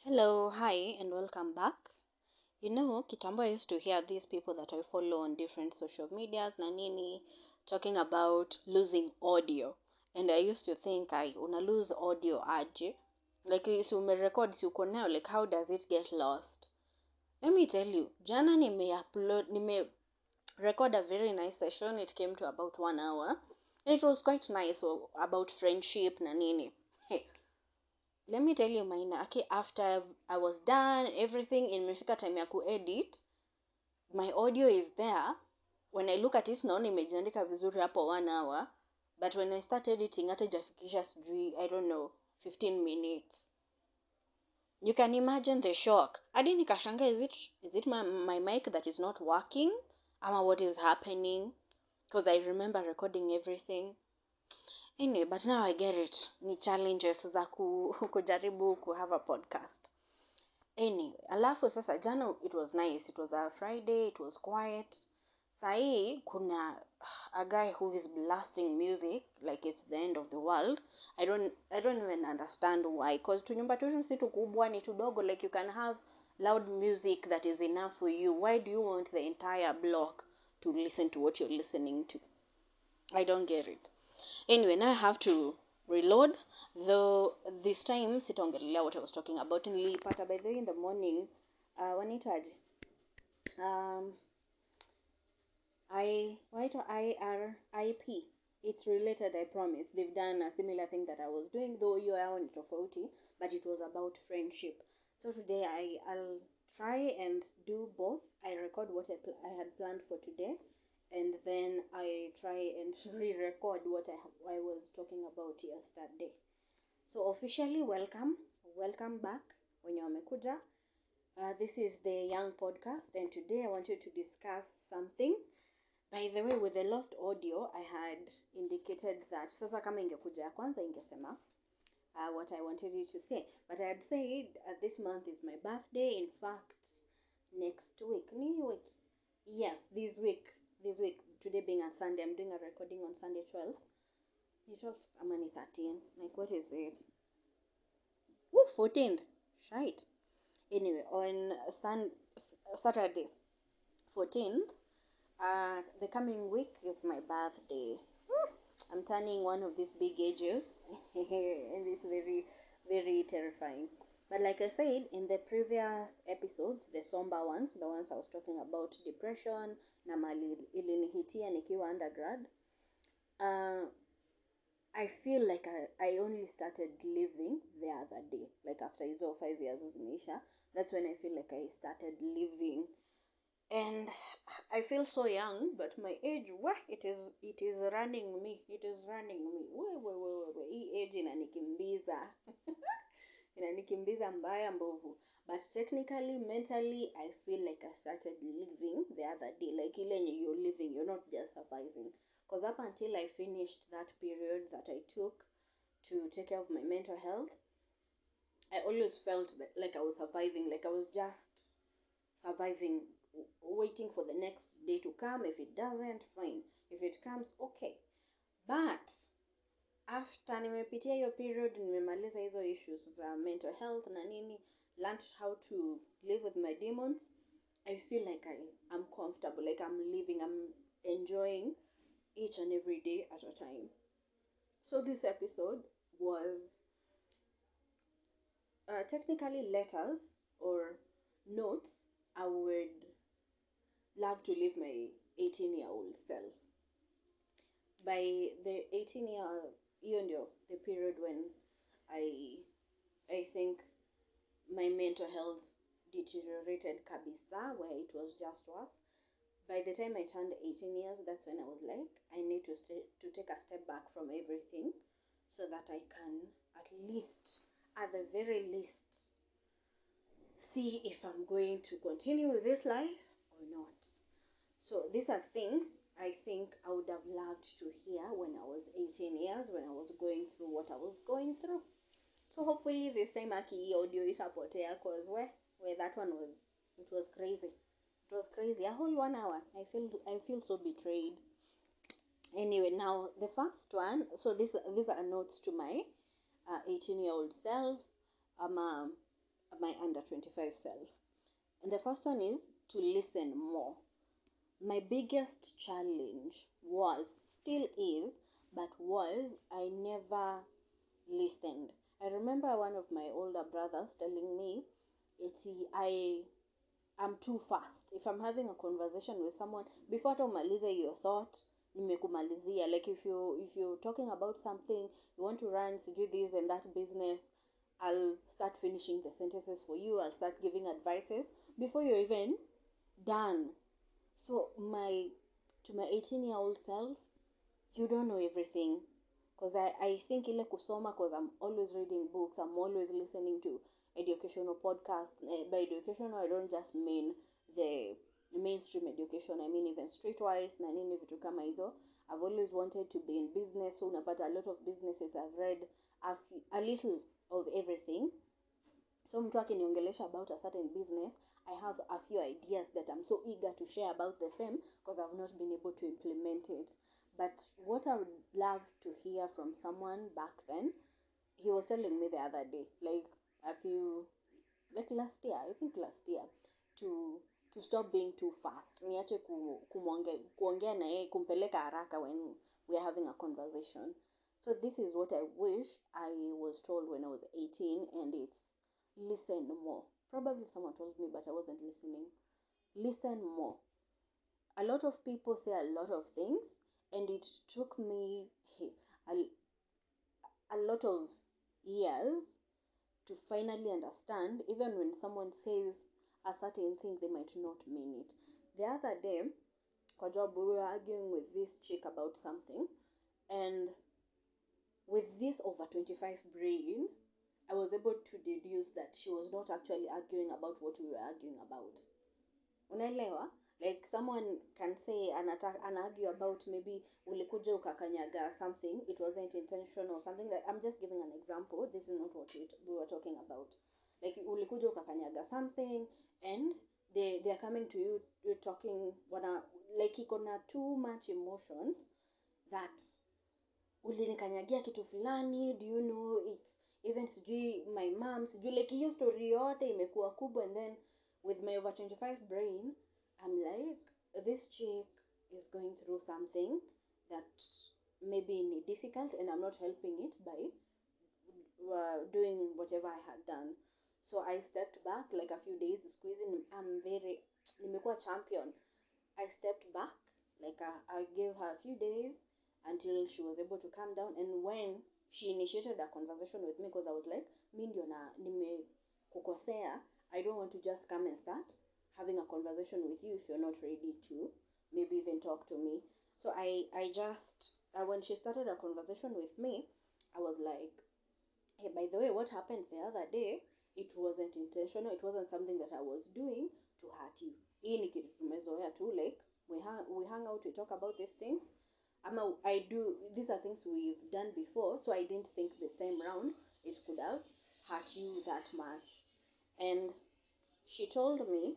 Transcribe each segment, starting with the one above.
Hello, hi, and welcome back. Kitambo I used to hear these people that I follow on different social medias, nanini, talking about losing audio. And I used to think, una lose audio aje. Like, si umerecord, si uko nayo, like, how does it get lost? Let me tell you, jana nime record a very nice session. It came to about 1 hour. And it was quite nice, about friendship, nanini. Hey, let me tell you mine. Okay, after I was done everything, imefika time ya kuedit, my audio is there. When I look at it naona imejiandika vizuri hapo 1 hour, but when I start editing hata ijafikisha sijui, I don't know, 15 minutes. You can imagine the shock. Hadi nikashanga, is it my mic that is not working, ama what is happening? Because I remember recording everything. Anyway, but now I get it. Ni challenges za kujaribu ku have a podcast. Anyway, alafu sasa jana it was nice. It was a Friday, it was quiet. Sahi kuna a guy who is blasting music like it's the end of the world. I don't even understand why, cause tunyumba tu si tukubwa ni tudogo, like you can have loud music that is enough for you. Why do you want the entire block to listen to what you're listening to? I don't get it. Anyway, now I have to reload. Though this time sitaongelea what I was talking about. Nilipata by the way in the morning. Wanaitwaje? Wanaitwa IRIP. It's related, I promise. They've done a similar thing that I was doing, though hiyo yao ni tofauti, but it was about friendship. So today I'll try and do both. I record what I had planned for today, and then I try and re-record what I was talking about yesterday. So officially welcome back wenye wamekuja. This is the Y.A.N.G podcast, and today I wanted to discuss something. By the way, with the lost audio, I had indicated that sasa kama ingekuja ya kwanza ingesema what I wanted you to say. But I had said this month is my birthday. In fact, next week. Yes, this week. Today being a Sunday, I'm doing a recording on Sunday 12th. The 12th, I'm only 13. Like, what is it? Woo, 14th. Shite. Anyway, on Saturday, 14th, the coming week is my birthday. I'm turning one of these big ages, and it's very, very terrifying. But like I said in the previous episodes, the somber ones, the ones I was talking about depression, na mali ilinihitia nikiwa undergrad, I feel like I only started living the other day. Like after hizo 5 years zimeisha, that's when I feel like I started living. And I feel so young, but my age, it is running me. It is running me. Hii age inanikimbiza. Inanikimbiza mbaya mbovu. But technically, mentally, I feel like I started living the other day. Like ile you're living, you're not just surviving. Because up until I finished that period that I took to take care of my mental health, I always felt like I was surviving. Like I was just surviving, waiting for the next day to come. If it doesn't, fine. If it comes, okay. But after nimepitia hiyo period, nimemaliza hizo issues za mental health na nini, learned how to live with my demons, I feel like I'm comfortable, like I'm living, I'm enjoying each and every day at a time. So this episode was technically letters or notes I would love to live my 18-year-old self. By the hiyo ndio the period when I think my mental health deteriorated kabisa, where it was just worse. By the time I turned 18 years, that's when I was like, I need to take a step back from everything so that I can at the very least, see if I'm going to continue with this life or not. So these are things I think I would have loved to hear when I was 18 years, when I was going through what I was going through. So hopefully this time audio itapotea, because where that one was, it was crazy. It was crazy. A whole 1 hour. I feel so betrayed. Anyway, now the first one. So these are notes to my 18-year-old self. my under 25 self. And the first one is to listen more. My biggest challenge was, still is, but was, I never listened. I remember one of my older brothers telling me, I'm too fast. If I'm having a conversation with someone, before hata umalize your thought, nimekumalizia. Like if you're talking about something, you want to run, do this and that business, I'll start finishing the sentences for you. I'll start giving advices before you're even done. So to my 18-year-old self, you don't know everything. Because I think ile kusoma, because I'm always reading books, I'm always listening to educational podcasts. By educational, I don't just mean the mainstream education, I mean even streetwise na nini vitu kama hizo. I've always wanted to be in business, so unapata a lot of businesses. I've read a little of everything. So mtu akiniongelesha about a certain business, I have a few ideas that I'm so eager to share about the same, because I've not been able to implement it. But what I would love to hear from someone back then, he was telling me the other day, like last year, I think last year, to stop being too fast. Niache kuongea na yeye, kumpeleka haraka when we are having a conversation. So this is what I wish I was told when I was 18, and it's listen more. Probably someone told me, but I wasn't listening. Listen more. A lot of people say a lot of things, and it took me a lot of years to finally understand, even when someone says a certain thing, they might not mean it. The other day, kwa job, we were arguing with this chick about something, and with this over 25 brain, I was able to deduce that she was not actually arguing about what we were arguing about. Unaelewa? Like someone can say, argue about maybe ulikuja ukakanyaga something, it wasn't intentional or something. Like, I'm just giving an example. This is not what we were talking about. Like ulikuja ukakanyaga something, and they are coming to you, you're talking, like iko na too much emotions that ulinikanyagia kitu fulani, do you know, it's even sijui my mom, sijui, like hiyo story yote imekuwa kubwa. And then with my over 25 brain, I'm like, this chick is going through something that maybe difficult, and I'm not helping it by doing whatever I had done. So I stepped back like a few days, squeezing. Nimekuwa champion. I stepped back, like I gave her a few days until she was able to calm down. And when she initiated a conversation with me, because I was like, mi ndio nimekukosea, I don't want to just come and start having a conversation with you if you're not ready to maybe even talk to me. So I just, when she started a conversation with me, I was like, hey, by the way, what happened the other day, it wasn't intentional. It wasn't something that I was doing to hurt you. Hii ni kitu tumezoea tu, like we hang out, we talk about these things. These are things we've done before, so I didn't think this time round it could have hurt you that much. And she told me,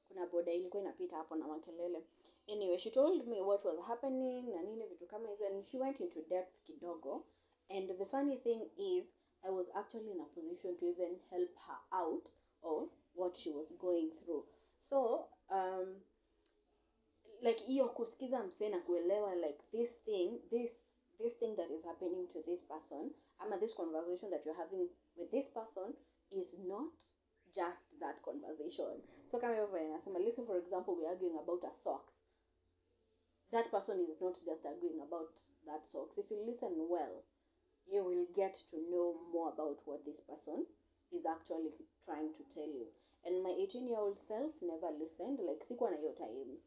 kuna boda ilikuwa inapita hapo na makelele. Anyway, she told me what was happening na nini vitu kama hizo, and she went into depth kidogo. And the funny thing is, I was actually in a position to even help her out of what she was going through. So like hiyo kusikiza msee na kuelewa, like this thing that is happening to this person, ama this conversation that you're having with this person is not just that conversation. So kama hivyo inasema, let's say for example we're arguing about a socks, that person is not just arguing about that socks. If you listen well, you will get to know more about what this person is actually trying to tell you. And my 18-year-old self never listened. Like sikuwa na hiyo time.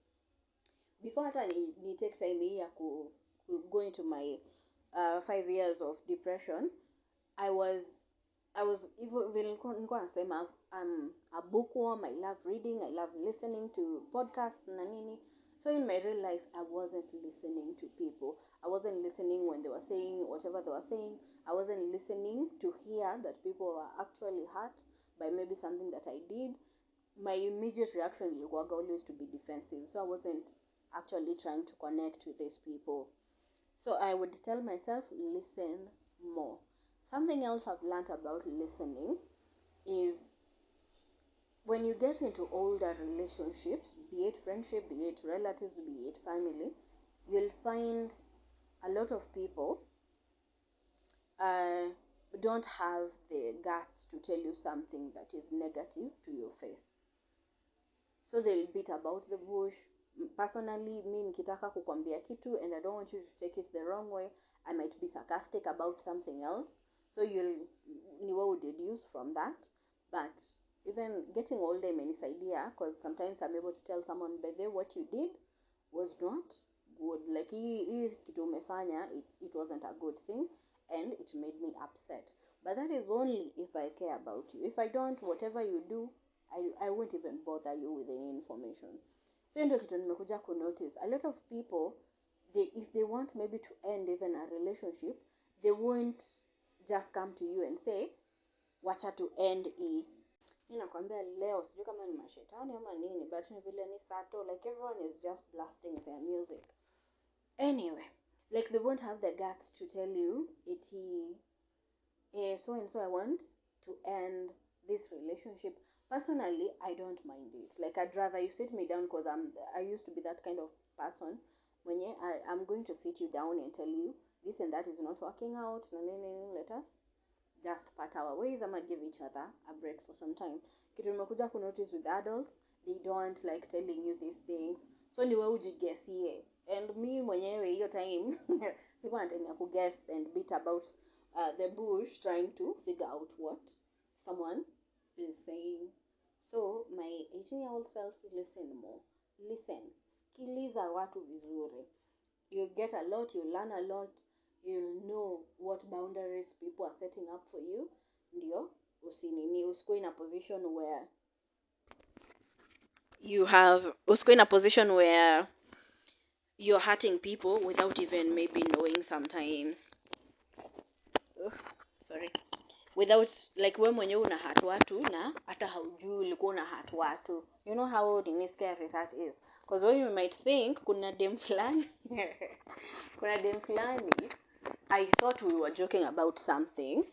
Before hata ni take time hii ya go into my 5 years of depression, I was even nilikuwa nasema I'm a bookworm. I love reading, I love listening to podcasts na nini. So in my real life, I wasn't listening to people. I wasn't listening when they were saying whatever they were saying. I wasn't listening to hear that people were actually hurt by maybe something that I did. My immediate reaction was always to be defensive. So I wasn't actually trying to connect with these people. So I would tell myself, listen more. Something else I've learned about listening is when you get into older relationships, be it friendship, be it relatives, be it family, you'll find a lot of people uh, don't have the guts to tell you something that is negative to your face. So they'll beat about the bush. Personally, me nikitaka kukwambia kitu and I don't want you to take it the wrong way, I might be sarcastic about something else. So ni wewe deduce from that. But even getting older imenisaidia, because sometimes I'm able to tell someone, by the way, what you did was not good. Like hii kitu umefanya, it wasn't a good thing and it made me upset. But that is only if I care about you. If I don't, whatever you do, I won't even bother you with any information. So ndio kitu nimekuja ku notice. A lot of people, if they want maybe to end even a relationship, they won't just come to you and say, wacha to end hii. Mimi nakwambia leo sijui kama ni mashetani ama nini, but ni vile ni sato, like everyone is just blasting their music. Anyway, like they won't have the guts to tell you so and so I want to end this relationship. Personally, I don't mind it. Like I'd rather you sit me down, because I used to be that kind of person. When I'm going to sit you down and tell you this and that is not working out, let us just part our ways. I'm gonna give each other a break for some time. Kitu nimekuja ku notice with adults, they don't like telling you these things. So ni wewe ujigesie. And me mwenyewe hiyo time sikuwa na time ya kuguess and beat about the bush trying to figure out what someone is saying. So my 18-year-old self, listen more. Listen. Sikiliza watu vizuri. You'll get a lot, you'll learn a lot, you'll know what boundaries people are setting up for you. Ndio usikuwe in a position where you're hurting people without even maybe knowing sometimes. Without, like, we mwenyewe una hurt watu na hata haujui ulikuwa una hurt watu. You know how scary that is, because when you might think kuna dem fulani I thought we were joking about something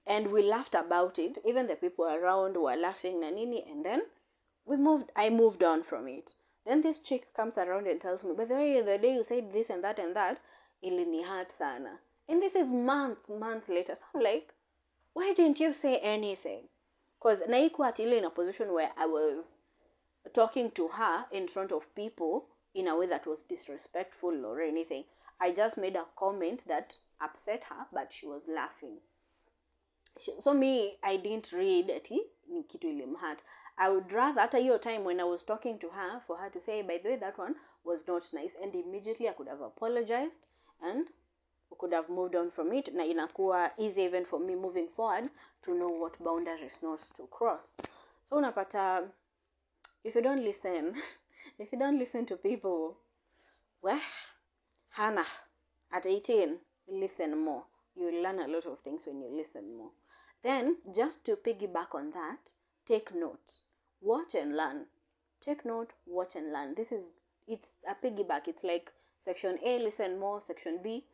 and we laughed about it, even the people around were laughing na nini, and then I moved on from it. Then this chick comes around and tells me, by the way, the day you said this and that ilini hurt sana. And this is months later. So I'm like, why didn't you say anything? Because naikuwa atili in a position where I was talking to her in front of people in a way that was disrespectful or anything. I just made a comment that upset her, but she was laughing. So me, I didn't read ati ni kitu ilimhurt. I would rather, at your time when I was talking to her, for her to say, by the way, that one was not nice, and immediately I could have apologized and we could have moved on from it. Na inakuwa easy even for me moving forward to know what boundaries not to cross. So unapata, if you don't listen to people, well, Hannah, at 18, listen more. You learn a lot of things when you listen more. Then, just to piggyback on that, take note. Watch and learn. Take note, watch and learn. It's a piggyback. It's like section A, listen more. Section B,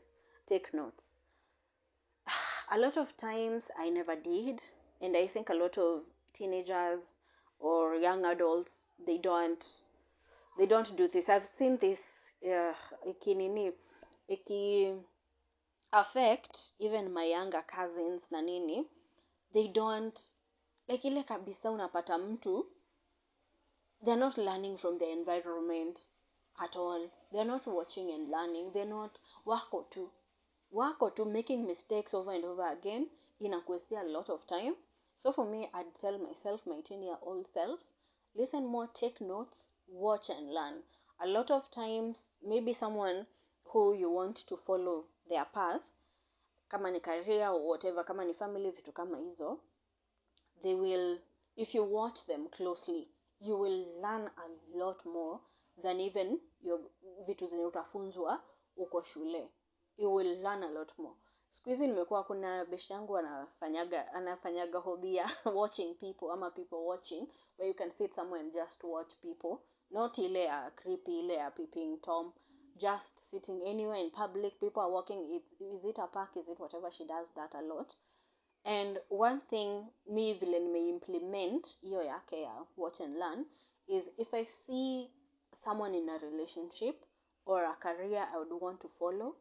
take notes. A lot of times I never did. And I think a lot of teenagers or young adults, they don't do this. I've seen this iki affect even my younger cousins na nini. They don't, like, ile kabisa unapata mtu, they're not learning from the environment at all. They're not watching and learning. They're not wako tu making mistakes over and over again. Inakuestia a lot of time. So for me, I'd tell myself, my 10-year-old self, listen more, take notes, watch and learn. A lot of times, maybe someone who you want to follow their path, kama ni career or whatever, kama ni family, vitu kama hizo, they will, if you watch them closely, you will learn a lot more than even your vitu zenye utafunzwa uko shule. You will learn a lot more. Siku hizi nimekuwa kuna best yangu anafanyaga hobby ya watching people, ama people watching, where you can sit somewhere and just watch people, not ile ya creepy, ile ya peeping Tom, just sitting anywhere in public, people are walking, is it a park, is it whatever, she does that a lot. And one thing mi vile nimeimplement hiyo yake ya watch and learn is, if I see someone in a relationship or a career I would want to follow,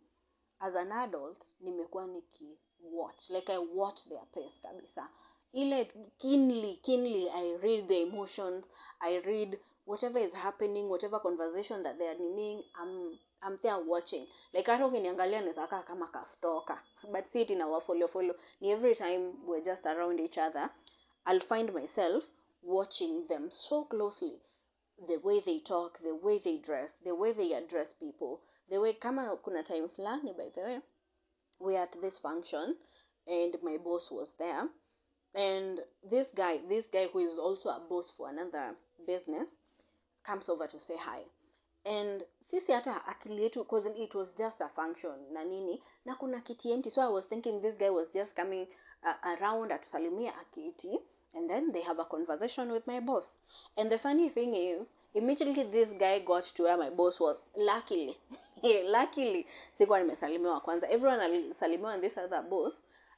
as an adult nimekuwa niki watch, like I watch their pace kabisa, ile keenly I read the emotions, I read whatever is happening, whatever conversation that they are needing, I'm there watching. Like hata ukiniangalia naweza kaa kama ka stalker, but see it in our follow ni every time we're just around each other, I'll find myself watching them so closely, the way they talk, the way they dress, the way they address people, the way, kama kuna time fulani, by the way, we at this function and my boss was there, and this guy who is also a boss for another business comes over to say hi. And sisi hata akili yetu, because it was just a function na nini, na kuna kiti empty, so I was thinking this guy was just coming around atusalimia akiti, and then they have a conversation with my boss. And the funny thing is, immediately this guy got to where my boss was. Luckily luckily sikuwa nimesalimiwa kwanza, everyone alisalimiwa, and this other boss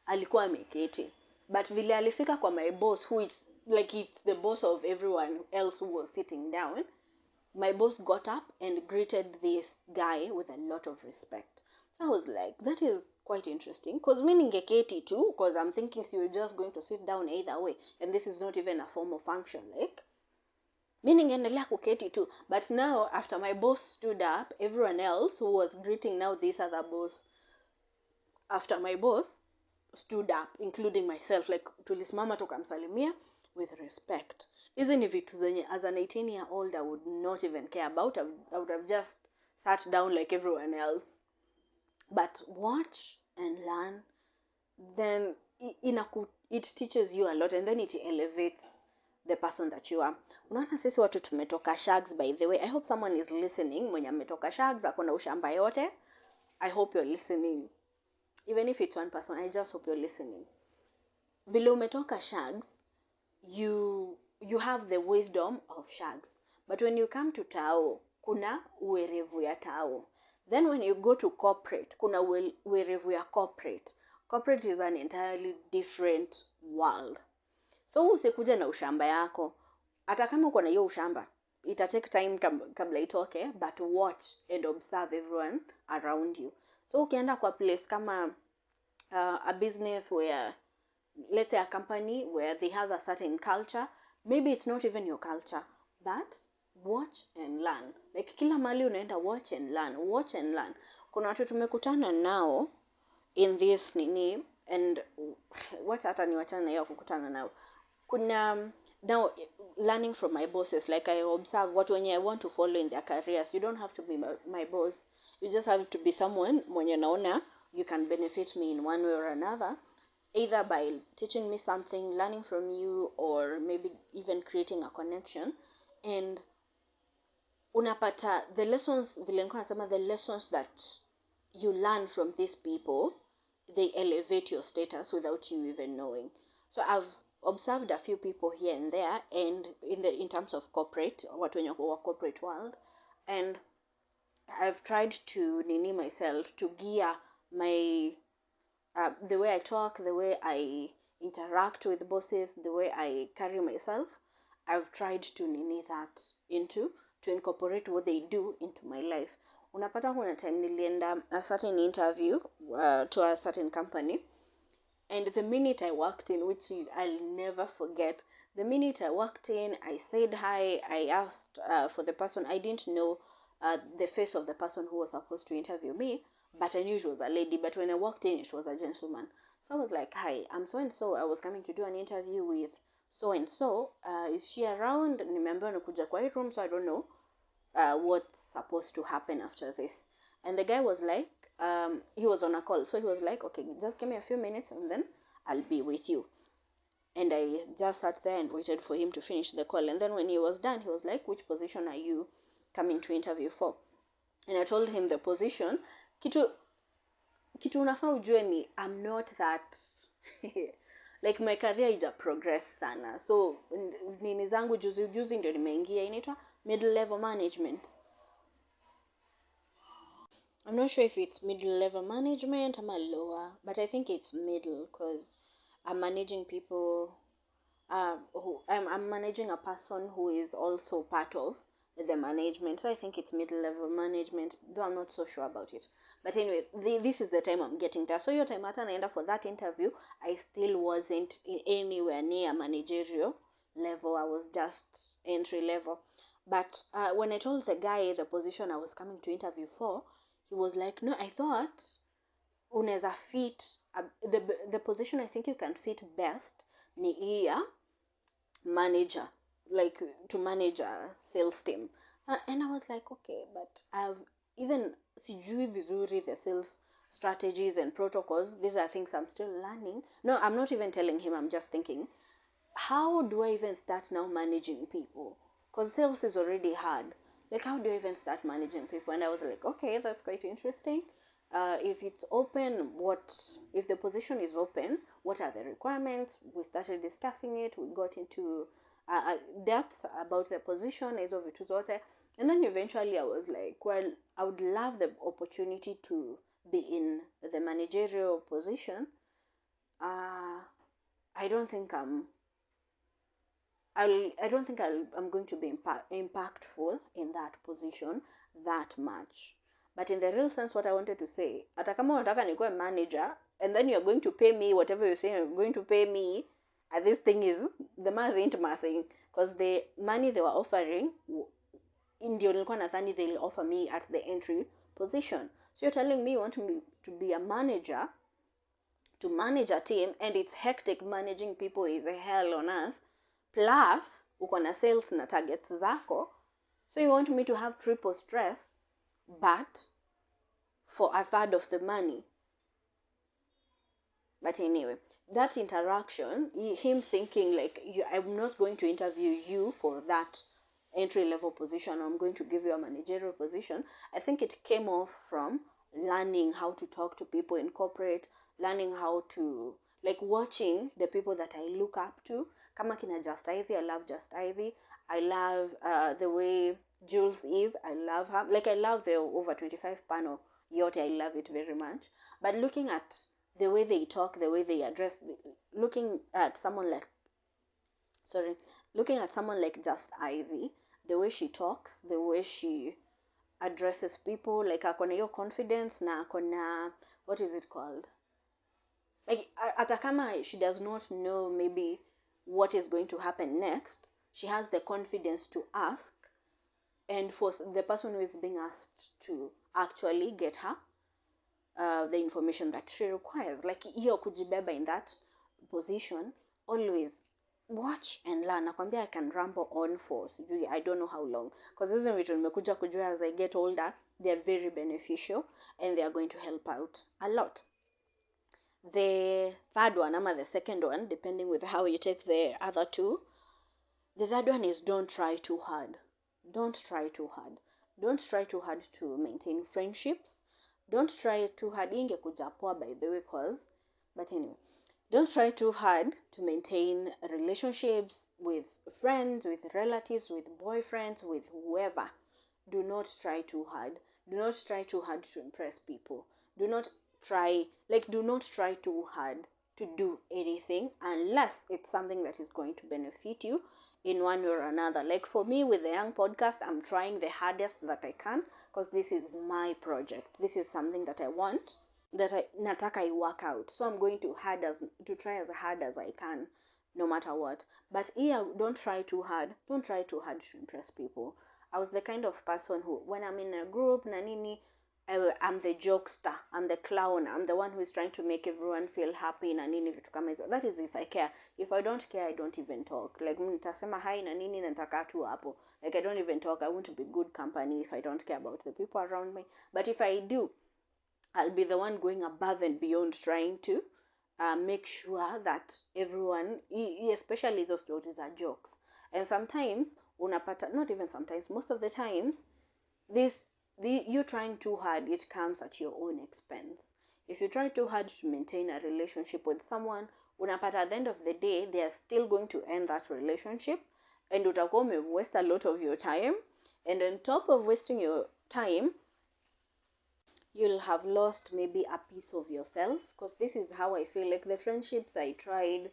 alikuwa ameketi, but vile alifika kwa my boss, who is like, it's the boss of everyone else who was sitting down, my boss got up and greeted this guy with a lot of respect. So I was like, that is quite interesting. Because meaning ngeketi too, because I'm thinking, so you're just going to sit down either way. And this is not even a formal function. Like, meaning endelea kuketi too. But now, after my boss stood up, everyone else who was greeting now this other boss, after my boss stood up, including myself, like tulisimama tukamsalimia with respect. Hizi ni vitu zenye as an 18-year-old I would not even care about. I would have just sat down like everyone else. But watch and learn, then it teaches you a lot, and then it elevates the person that you are. Unaona sisi watu tumetoka shags, by the way. I hope someone is listening mwenye ametoka shags, akona ushamba yote. I hope you're listening. Even if it's one person, I just hope you're listening. Vile umetoka shags, you have the wisdom of shags. But when you come to tao, kuna uwerevu ya tao. Then when you go to corporate, kuna uwerevu ya corporate. Corporate is an entirely different world. So usikuja na ushamba yako. Hata kama uko na hiyo ushamba, ita take time kabla itoke, but watch and observe everyone around you. So ukienda kwa place kama a business where, let's say a company where they have a certain culture, maybe it's not even your culture, but watch and learn. Like kila mahali unaenda, watch and learn. Kuna watu tumekutana nao in this nini, and wacha hata niwachana na hiyo kukutana nao. Kuna now learning from my bosses, like I observe what when I want to follow in their careers. You don't have to be my boss, you just have to be someone mwenye naona you can benefit me in one way or another, either by teaching me something, learning from you, or maybe even creating a connection. And unapata the lessons, vile nilikuwa nasema, the lessons that you learn from these people, they elevate your status without you even knowing. So I've observed a few people here and there, and in terms of corporate, what when you work corporate world, and I've tried to nini myself to gear my the way I talk, the way I interact with bosses, the way I carry myself. I've tried to nini that to incorporate what they do into my life. Unapata kuna time nilienda a certain interview to a certain company, and the minute I walked in, which is I'll never forget, the minute I walked in, I said hi, I asked for the person. I didn't know the face of the person who was supposed to interview me, but I knew it was a lady. But when I walked in, it was a gentleman. So I was like, hi, I'm so-and-so. I was coming to do an interview with so-and-so. Is she around? Nimeambiwa nikuja kwa hii room, so I don't know what's supposed to happen after this. And the guy was like, he was on a call. So he was like, okay, just give me a few minutes and then I'll be with you. And I just sat there and waited for him to finish the call. And then when he was done, he was like, which position are you coming to interview for? And I told him the position. Kitu unafaa ujue ni I'm not that like my career ija progress sana. So nini zangu juzi ndio nimeingia, inaitwa mid-level management. I'm not sure if it's middle level management or lower, but I think it's middle, because I'm managing people. I'm managing a person who is also part of the management. So I think it's middle-level management, though I'm not so sure about it. But anyway, this is the time I'm getting there. So your time at naenda for that interview, I still wasn't anywhere near managerial level. I was just entry level. But when I told the guy the position I was coming to interview for, he was like, no, I thought unaweza fit the position I think you can fit best ni hii manager, like to manage a sales team. And I was like, okay, but I've even sijui vizuri the sales strategies and protocols. These are things I'm still learning. No, I'm not even telling him. I'm just thinking, how do I even start now managing people? Because sales is already hard. Like, how do I even start managing people? And I was like, okay, that's quite interesting. If it's open, if the position is open, what are the requirements? We started discussing it. We got into depth about the position, hizo vitu zote. And then eventually I was like, well, I would love the opportunity to be in the managerial position. I don't think I'm going to be impactful in that position that much. But in the real sense, what I wanted to say, hata kama unataka nikuwe manager, and then you're going to pay me whatever you're saying you're going to pay me, this thing is, the math ain't mathing. Because the money they were offering, ndio nilikuwa nadhani they'll offer me at the entry position. So you're telling me you want me to be a manager, to manage a team, and it's hectic. Managing people is a hell on earth, plus uko na sales na targets zako. So you want me to have triple stress, but for a third of the money. But anyway, that interaction, him thinking like, I'm not going to interview you for that entry level position, I'm going to give you a managerial position. I think it came off from learning how to talk to people in corporate, learning how to, like, watching the people that I look up to. Kama kina Just Ivy, I love Just Ivy. I love the way Jules is. I love her. Like, I love the over 25 panel yote. I love it very much. But looking at the way they talk, the way they address, looking at someone like Just Ivy, the way she talks, the way she addresses people, like akona hiyo confidence na akona, what is it called, like hata kama she does not know maybe what is going to happen next, she has the confidence to ask, and for the person who is being asked to actually get her the information that she requires. Like, hiyo kujibeba in that position, always watch and learn. Nakwambia I can ramble on for I don't know how long, because hizi vitu nimekuja kujua as I get older, they are very beneficial and they are going to help out a lot. The third one, ama the second one, depending with how you take the other two, the third one is don't try too hard. Don't try too hard. Don't try too hard to maintain friendships. Don't try too hard. Ingekuja poa, by the way, but anyway, don't try too hard to maintain relationships with friends, with relatives, with boyfriends, with whoever. Do not try too hard. Do not try too hard to impress people. Do not try too hard to do anything unless it's something that is going to benefit you in one way or another. Like for me with the Y.A.N.G podcast, I'm trying the hardest that I can, because this is my project. This is something that I want, that I nataka I work out. So I'm going to try as hard as I can, no matter what. But here, don't try too hard. Don't try too hard to impress people. I was the kind of person who, when I'm in a group, I'm the jokester, I'm the clown, I'm the one who is trying to make everyone feel happy na nini vitu kama hizo. That is if I care. If I don't care, I don't even talk. Like, nitasema hi na nini na nitakaa tu hapo. Like, I don't even talk. I want to be good company if I don't care about the people around me. But if I do, I'll be the one going above and beyond, trying to make sure that everyone, especially those stories, are jokes. And sometimes, unapata, not even sometimes, most of the times, you trying too hard, it comes at your own expense. If you try too hard to maintain a relationship with someone, unapata at the end of the day, they are still going to end that relationship, and utakuwa waste a lot of your time. And on top of wasting your time, you'll have lost maybe a piece of yourself, because this is how I feel. Like the friendships I tried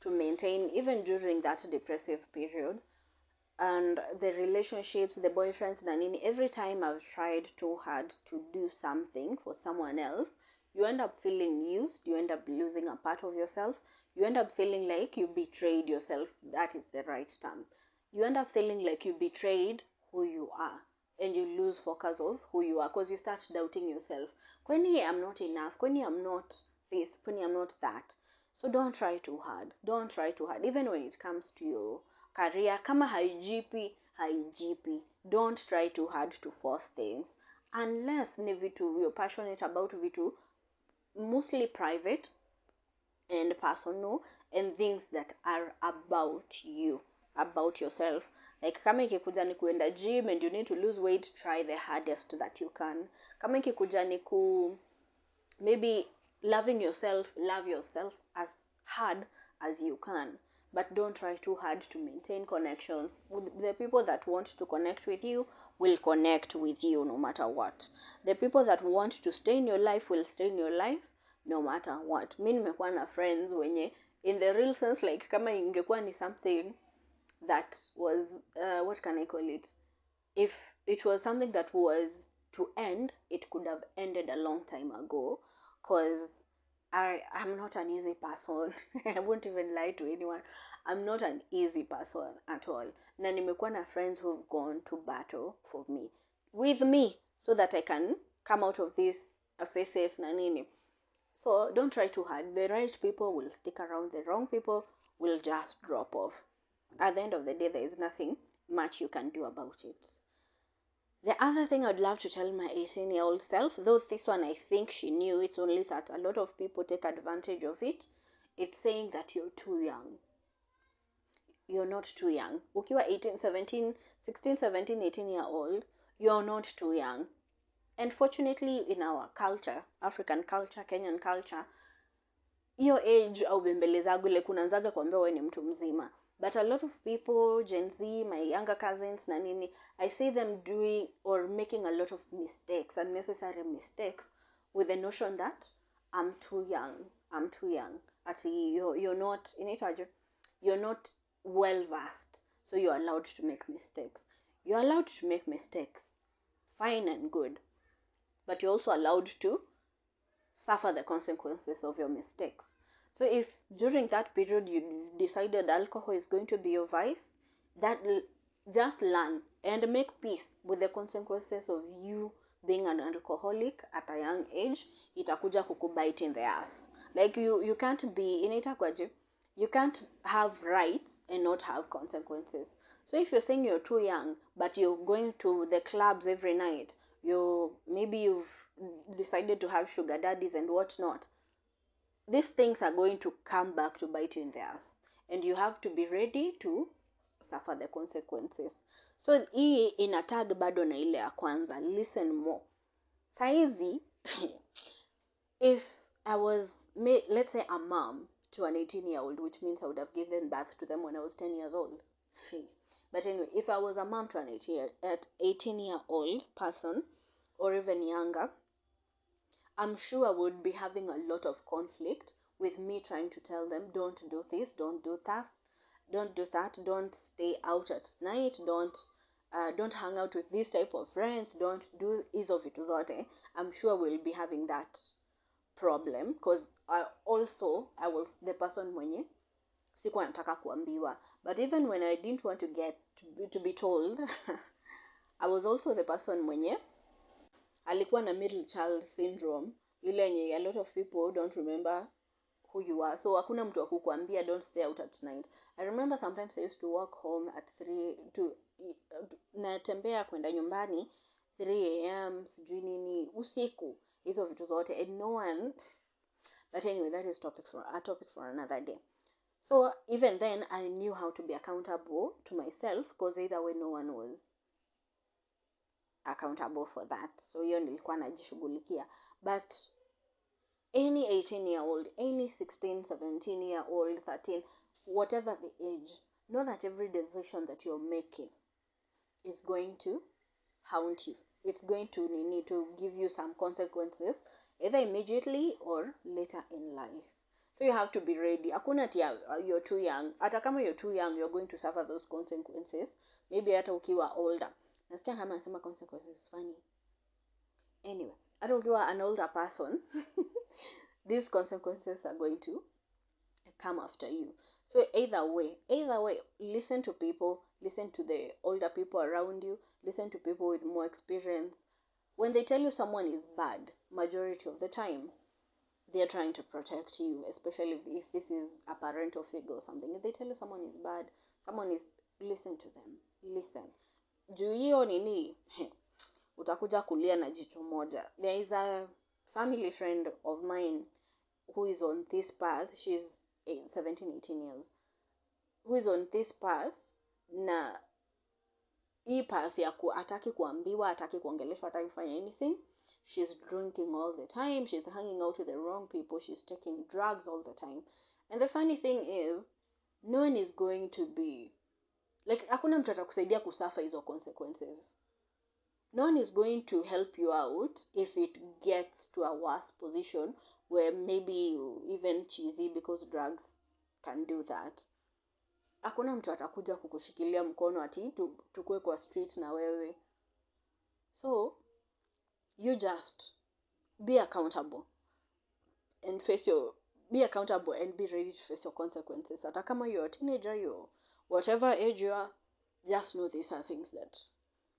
to maintain even during that depressive period, and the relationships, the boyfriends na nini, every time I've tried too hard to do something for someone else, you end up feeling used, you end up losing a part of yourself, you end up feeling like you betrayed yourself. That is the right term. You end up feeling like you betrayed who you are, and you lose focus of who you are, because you start doubting yourself. Kwani I'm not enough, kwani I'm not this, kwani I'm not that. So don't try too hard, don't try too hard, even when it comes to your career. Kama haijipi haijipi, don't try too hard to force things, unless ni vitu you're passionate about, vitu mostly private and personal, and things that are about you, about yourself. Like kama ikikuja ni kuenda gym and you need to lose weight, try the hardest that you can. Kama ikikuja ni maybe loving yourself, love yourself as hard as you can, but don't try too hard to maintain connections. The people that want to connect with you will connect with you no matter what. The people that want to stay in your life will stay in your life no matter what. Mi nimekuwa na friends wenye, in the real sense, like kama ingekuwa ni something that was what can I call it, if it was something that was to end, it could have ended a long time ago, because I'm not an easy person. I won't even lie to anyone. I'm not an easy person at all. Na nimekuwa na friends who've gone to battle for me, with me, so that I can come out of these phases na nini. So don't try too hard. The right people will stick around, the wrong people will just drop off. At the end of the day, there is nothing much you can do about it. The other thing I'd love to tell my 18-year-old self, though this one I think she knew, it's only that a lot of people take advantage of it, it's saying that you're too young. You're not too young. Ukiwa 18, 17, 16, 17, 18-year-old, you're not too young. And fortunately, in our culture, African culture, Kenyan culture, hiyo age au bembelezagu ile kunaanzaga kuambia wewe ni mtu mzima. But a lot of people, Gen Z, my younger cousins na nini, I see them doing or making a lot of mistakes, unnecessary mistakes, with the notion that I'm too young. I'm too young. Ati you're not, inaitwaje, you're not well versed, so you're allowed to make mistakes. You're allowed to make mistakes, fine and good, but you're also allowed to suffer the consequences of your mistakes. So if during that period you decided alcohol is going to be your vice, just learn and make peace with the consequences of you being an alcoholic at a young age. Itakuja kukubite in the ass. Like you can't be in it. You can't have rights and not have consequences. So if you're saying you're too young, but you're going to the clubs every night, maybe you've decided to have sugar daddies and whatnot, these things are going to come back to bite you in the ass, and you have to be ready to suffer the consequences. So hii inatag bado na ile ya kwanza, listen more. Saizi if I was, let's say, a mom to an 18-year-old, which means I would have given birth to them when I was 10 years old. But anyway, if I was a mom to an 18-year-old person, or even younger, I'm sure I would be having a lot of conflict with me trying to tell them, don't do this, don't do that, don't stay out at night, don't hang out with this type of friends, don't do hizo vitu zote. I'm sure we'll be having that problem, because I was the person mwenye sikuwa nataka kuambiwa. But even when I didn't want to be told, I was also the person mwenye alikuwa na middle child syndrome, ile yenye a lot of people don't remember who you are. So hakuna mtu wa kukuambia don't stay out at night. I remember sometimes I used to walk home at 3 natembea kwenda nyumbani 3 a.m. sijui nini usiku, hizo vitu zote, and no one. But anyway, that is a topic for another day. So even then I knew how to be accountable to myself, because either way no one was accountable for that. So hiyo nilikuwa najishughulikia. But any 18-year-old, any 16, 17-year-old, 13, whatever the age, know that every decision that you're making is going to haunt you. it's going to need to give you some consequences either immediately or later in life. So you have to be ready. Hakuna ati you're too young. Hata kama you're too young, you're going to suffer those consequences. Maybe hata ukiwa older. Nasikia kama nasema consequences funny. Anyway, hata ukiwa an older person, these consequences are going to come after you. So either way, listen to people, listen to the older people around you, listen to people with more experience. When they tell you someone is bad, majority of the time, they're trying to protect you, especially if this is a parental figure or something. If they tell you someone is bad, listen to them. Listen. Juu hiyo nini, utakuja kulia na jicho moja. There is a family friend of mine who is on this path. She's 17, 18 years. Who is on this path, na hii path ya hataki kuambiwa, hataki kuongeleshwa, hataki kufanya anything. She's drinking all the time. She's hanging out with the wrong people. She's taking drugs all the time. And the funny thing is, no one is going to be, like, hakuna mtu atakusaidia kusuffer hizo consequences. No one is going to help you out if it gets to a worse position where maybe even cheesy, because drugs can do that. Hakuna mtu atakuja kukushikilia mkono ati tukue kwa street na wewe. So you just be accountable and be ready to face your consequences. Hata kama you're a teenager, you're whatever age you are, just know these are things that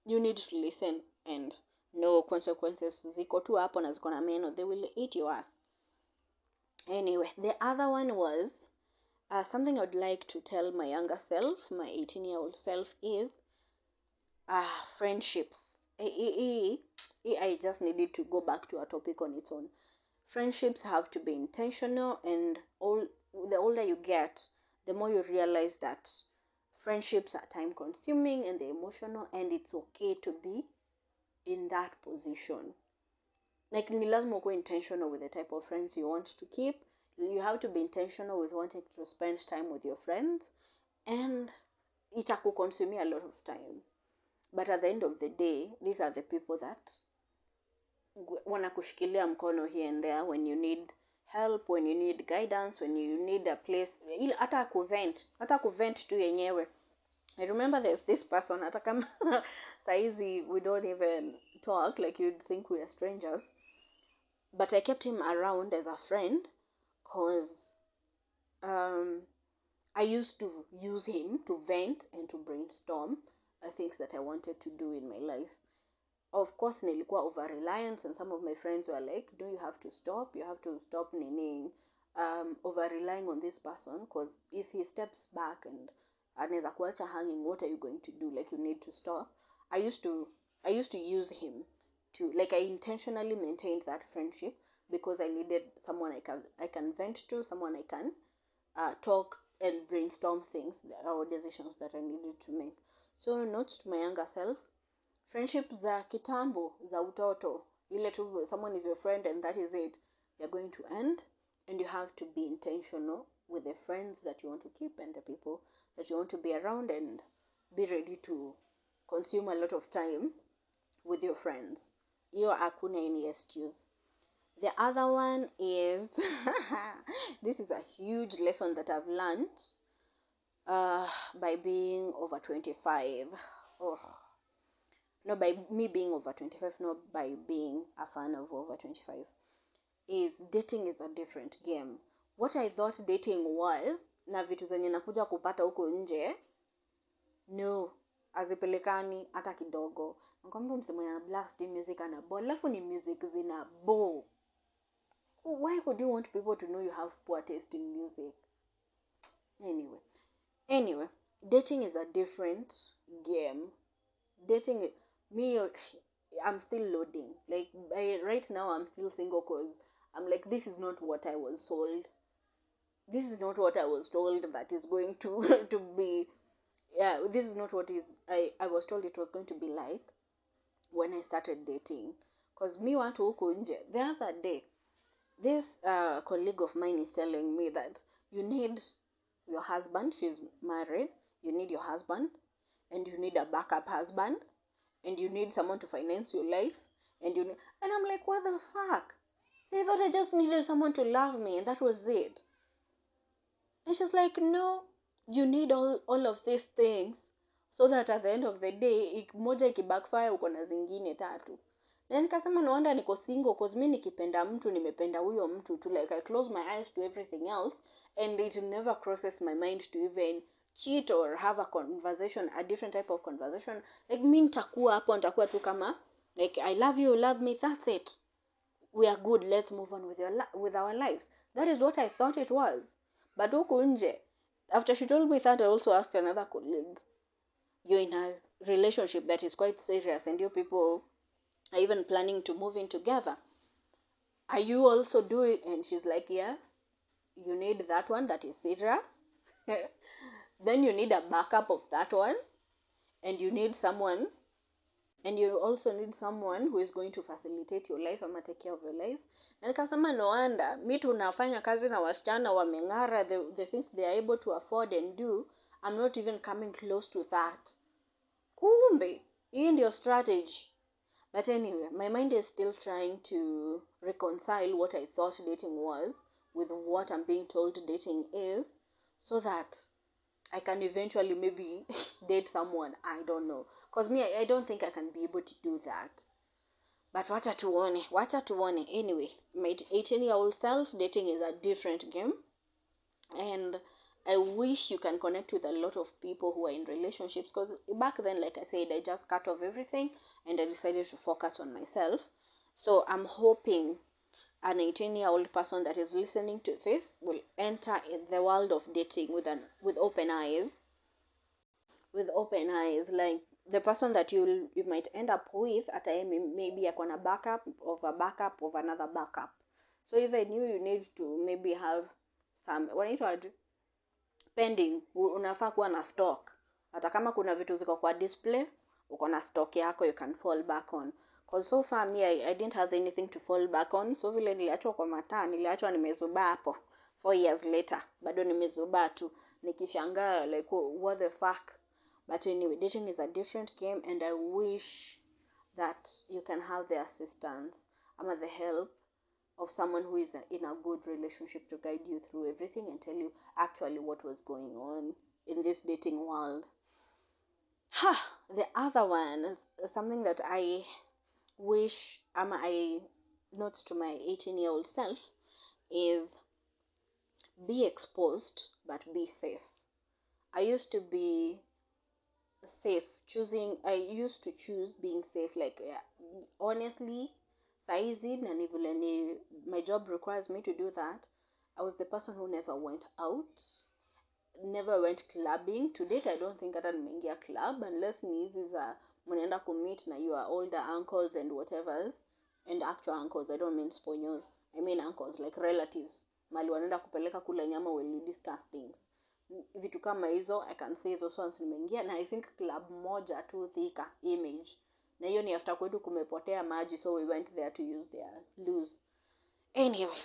you need to listen and know consequences. Ziko tu hapo na ziko na meno, they will eat your ass. Anyway, the other one was something I would like to tell my younger self, my 18-year-old self, is friendships. I just needed to go back to a topic on its own. Friendships have to be intentional, and the older you get, the more you realize that friendships are time consuming and they're emotional, and it's okay to be in that position. Like, ni lazima ukuwe intentional with the type of friends you want to keep. You have to be intentional with wanting to spend time with your friends, and itakuconsume a lot of time. But at the end of the day, these are the people that wanakushikilia mkono here and there when you need help, when you need guidance, when you need a place, hata kuvent tu yenyewe. I remember there's this person, hata kama saizi we don't even talk, like you'd think we are strangers, but I kept him around as a friend because I used to use him to vent and to brainstorm things that I wanted to do in my life. Of course, nilikuwa over reliance, and some of my friends were like, "Do you have to stop? You have to stop over relying on this person, because if he steps back and anaweza kuacha hanging, what are you going to do? Like, you need to stop." I used to use him to, like, I intentionally maintained that friendship because I needed someone I can vent to, someone I can talk and brainstorm things or decisions that I needed to make. So, notes to my younger self: friendship za kitambo, za utoto, ile tu someone is your friend and that is it, they're going to end, and you have to be intentional with the friends that you want to keep and the people that you want to be around, and be ready to consume a lot of time with your friends. Hiyo hakuna any excuse. The other one is this is a huge lesson that I've learned by being over 25. Not by me being over 25, not by being a fan of over 25. Is dating is a different game. What I thought dating was, na vitu zenye nakuja kupata huko nje, no, hazipelekani hata kidogo. Nakwambia msemo ya blast music and a ball, alafu ni music zina bo. Why would you want people to know you have poor taste in music? Anyway, dating is a different game. Dating, I'm still loading. Like, right now I'm still single because I'm like, this is not what I was sold. This is not what I was told that is going to to be. Yeah, this is not what I was told it was going to be like when I started dating. Because me want to huko nje. The other day, this colleague of mine is telling me that you need your husband. She's married. You need your husband, and you need a backup husband, and you need someone to finance your life, and I'm like, what the fuck? See, I thought I just needed someone to love me, and that was it. And she's like, no, you need all of these things so that at the end of the day moja ikibackfire uko na zingine tatu. Na nikasema no wonder niko single, cause mi nikipenda mtu nimependa huyo mtu tu, like I close my eyes to everything else and it never crosses my mind to even cheat or have a conversation, a different type of conversation. Like mi nitakuwa hapo, nitakuwa tu kama like I love you, love me, that's it, we are good, let's move on with our lives. That is what I thought it was. But huku nje, after she told me that, I also asked another colleague, you're in a relationship that is quite serious and you people are even planning to move in together, are you also doing? And she's like, yes, you need that one that is serious. Then you need a backup of that one, and you need someone, and you also need someone who is going to facilitate your life ama take care of your life. Na nikasema no wonder mi tunafanya kazi na wasichana wameng'ara, the things they are able to afford and do, I'm not even coming close to that. Kumbe hii ndio strategy. But anyway, my mind is still trying to reconcile what I thought dating was with what I'm being told dating is, so that I can eventually maybe date someone. I don't know. Because me, I don't think I can be able to do that. But wacha tuone. Anyway, my 18-year-old self, dating is a different game. And I wish you can connect with a lot of people who are in relationships. Because back then, like I said, I just cut off everything and I decided to focus on myself. So I'm hoping an 18-year-old person that is listening to this will enter in the world of dating with open eyes. Like the person that you might end up with at a maybe a backup of a backup of another backup. So even you need to maybe have some pending, unafaa kuwa na stock. Hata kama kuna vitu ziko kwa display, uko na stock yako you can fall back on. Because so far me, I didn't have anything to fall back on. So vile niliachwa kwa mataa, niliachwa nimezubaa hapo 4 years later, bado nimezubaa tu nikishangaa like what the fuck. But anyway, dating is a different game, and I wish that you can have the assistance ama the help of someone who is in a good relationship to guide you through everything and tell you actually what was going on in this dating world. The other one is something that I wish I note to my 18-year-old self is be exposed but be safe. I used to be I used to choose being safe, like honestly saizi na ni vile ni my job requires me to do that. I was the person who never went out, never went clubbing. To date I don't think hata nimeingia club unless ni hizi za mnaenda kumeet na your older uncles and whatevers, and actual uncles, I don't mean sponyos, I mean uncles like relatives, mali wanaenda kupeleka kula nyama when you discuss things, vitu kama hizo. I can say those ones nimeingia, na I think club moja tu Thika Image, na hiyo ni after kwetu kumepotea maji, so we went there to use their loose. Anyway,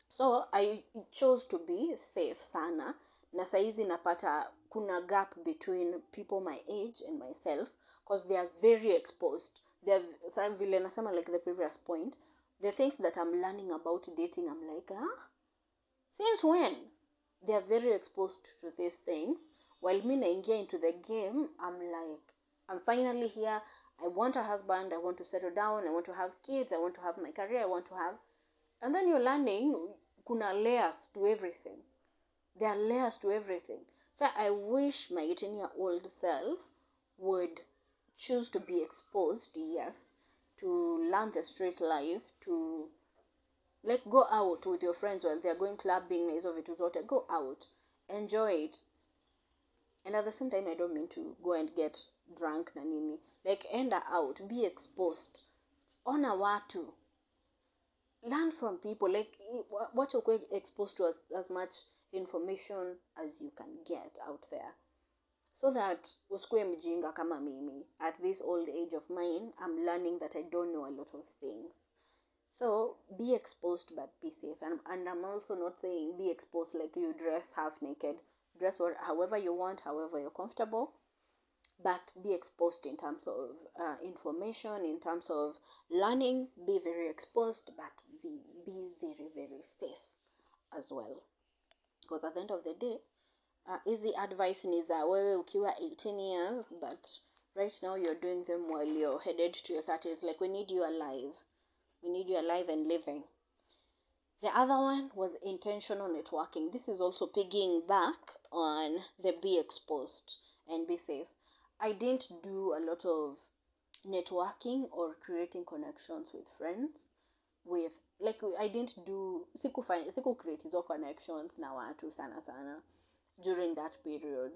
so I chose to be safe sana, na saizi napata kuna gap between people my age and myself because they are very exposed. So vile nasema like the previous point, the things that I'm learning about dating, I'm like, since when? They are very exposed to these things. While me naingia into the game, I'm like, I'm finally here. I want a husband. I want to settle down. I want to have kids. I want to have my career. I want to have... And then you're learning, kuna layers to everything. There are layers to everything. So I wish my 18-year-old self would choose to be exposed, yes, to learn the street life, to like go out with your friends while they're going clubbing na hizo vitu zote, go out, enjoy it. And at the same time I don't mean to go and get drunk na nini, like enda out, be exposed, ona watu, learn from people, like what you're exposed to as much information as you can get out there, so that usikue mjinga kama mimi. At this old age of mine, I'm learning that I don't know a lot of things. So be exposed but be safe. And I'm also not saying be exposed like you dress half naked. Dress however you want, however you're comfortable. but be exposed in terms of information, in terms of learning. Be very exposed, but be very, very safe as well, because at the end of the day, easy advice ni za wewe ukiwa 18 years, but right now you're doing them while you're headed to your 30s. Like, we need you alive. We need you alive and living. The other one was intentional networking. This is also pigging back on the be exposed and be safe. I didn't do a lot of networking or creating connections with friends. With, like, I didn't do, siku create hizo connections na watu sana sana during that period.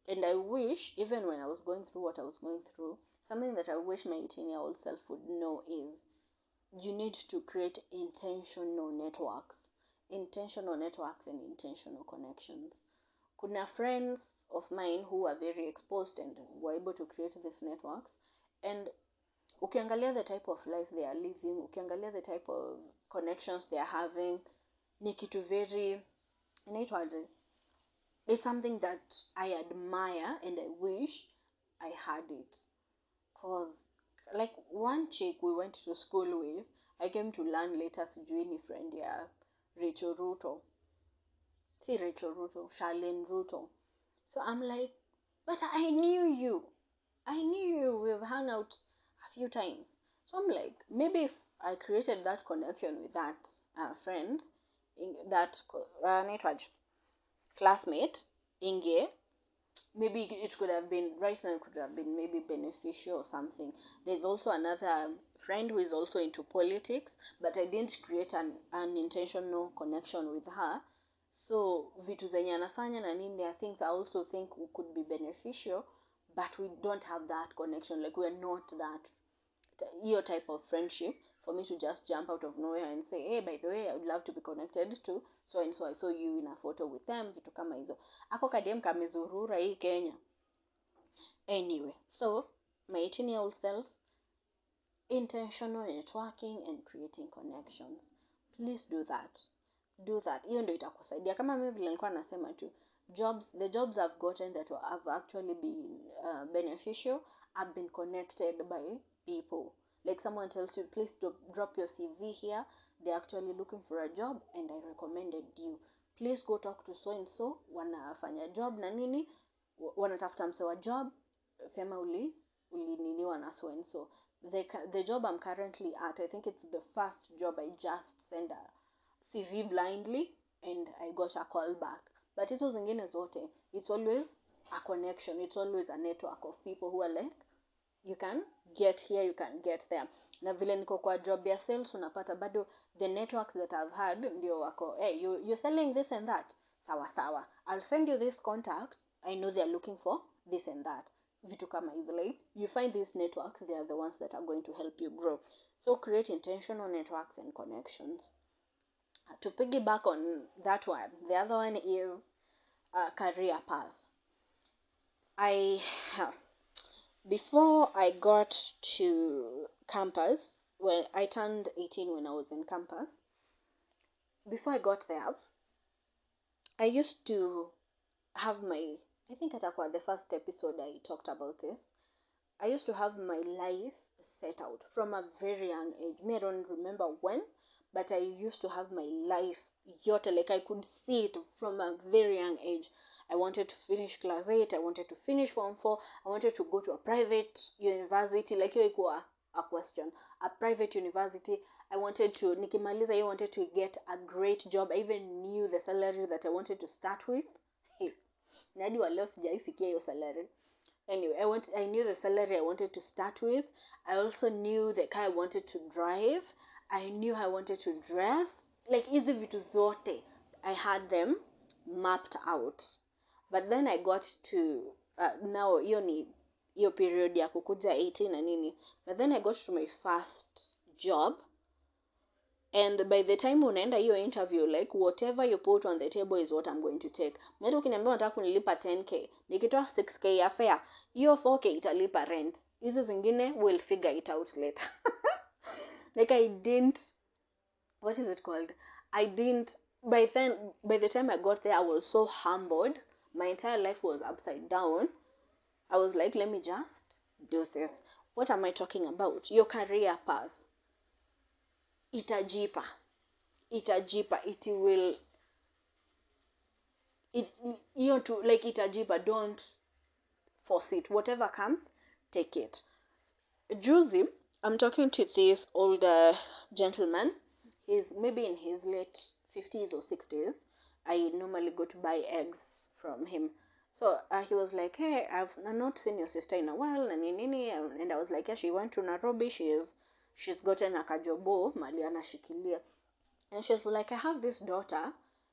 And I wish, even when I was going through what I was going through, something that I wish my 18-year-old self would know is, you need to create intentional networks and intentional connections. Kuna friends of mine who are very exposed and were able to create these networks, and ukiangalia the type of life they are living, ukiangalia the type of connections they are having, ni kitu very, inaitwaje, it's something that I admire and I wish I had it. Cause, like, one chick we went to school with, I came to learn later, sijui ni friend ya Rachel Ruto. Si Rachel Ruto, Charlene Ruto. So I'm like, but I knew you. We've hung out a few times. So I'm like, maybe if I created that connection with that friend, that classmate, Inge, maybe it could have been, right now it could have been maybe beneficial or something. There's also another friend who is also into politics, but I didn't create an intentional connection with her. So vitu zenye anafanya na nini, there are things I also think could be beneficial, but we don't have that connection. Like, we're not that, your type of friendship for me to just jump out of nowhere and say, hey, by the way, I would love to be connected to so and so, I saw you in a photo with them, vitu kama hizo. Ako kadem kamezurura hii Kenya. Anyway, so my 18-year-old self, intentional networking and creating connections. Please do that. Hiyo ndio itakusaidia. Kama mimi vile nilikuwa nasema tu, the jobs I've gotten that have actually been beneficial, I've been connected by people. Like, someone tells you, please drop your CV here, they're actually looking for a job and I recommended you. Please go talk to so and so, wanafanya job na nini, wanatafuta mse wa job, sema ulininiwa na so and so. The job I'm currently at, I think it's the first job I just sent a CV blindly and I got a call back. But hizo zingine zote, it's always a connection, it's always a network of people who are like, you can get here, you can get there. Na vile niko kwa job ya sales, unapata bado the networks that I've had ndio wako, hey, you're selling this and that, sawa sawa, I'll send you this contact, I know they're looking for this and that. Vitu kama hizo, like, you find these networks, they are the ones that are going to help you grow. So create intentional networks and connections. To piggyback on that one, the other one is a career path. Before I got to campus, well, I turned 18 when I was in campus. Before I got there, I used to have I think atakuwa the first episode I talked about this. I used to have my life set out from a very young age. I don't remember when, but I used to have my life yote, like I could see it from a very young age. I wanted to finish class 8, I wanted to finish form 4, I wanted to go to a private university, like hiyo ikuwa a question. A private university, I wanted to, nikimaliza I wanted to get a great job. I even knew the salary that I wanted to start with. Na hadi wa leo sijaifikia hiyo salary. Anyway, I knew the salary I wanted to start with. I also knew the car I wanted to drive. I knew how I wanted to dress. Like, hizi vitu zote, I had them mapped out. But then I got to, now, hiyo period ya kukuja 18 na nini. But then I got to my first job. And by the time unaenda hiyo interview, like, whatever you put on the table is what I'm going to take. Mimi ukiniambia unataka kunilipa 10k, nikitoa 6k ya fare, hiyo 4k italipa rent. Hizo zingine we'll figure it out later. Like, I didn't, what is it called? By the time I got there, I was so humbled. My entire life was upside down. I was like, let me just do this. What am I talking about? Your career path. Itajipa. It will, to like itajipa. Don't force it. Whatever comes, take it. Juzi, I'm talking to this older gentleman. He's maybe in his late 50s or 60s. I normally go to buy eggs from him. So he was like, hey, I've not seen your sister in a while. And I was like, yeah, she went to Nairobi. She's gotten a kajobo, Maliana Shikilia. And she's like, I have this daughter.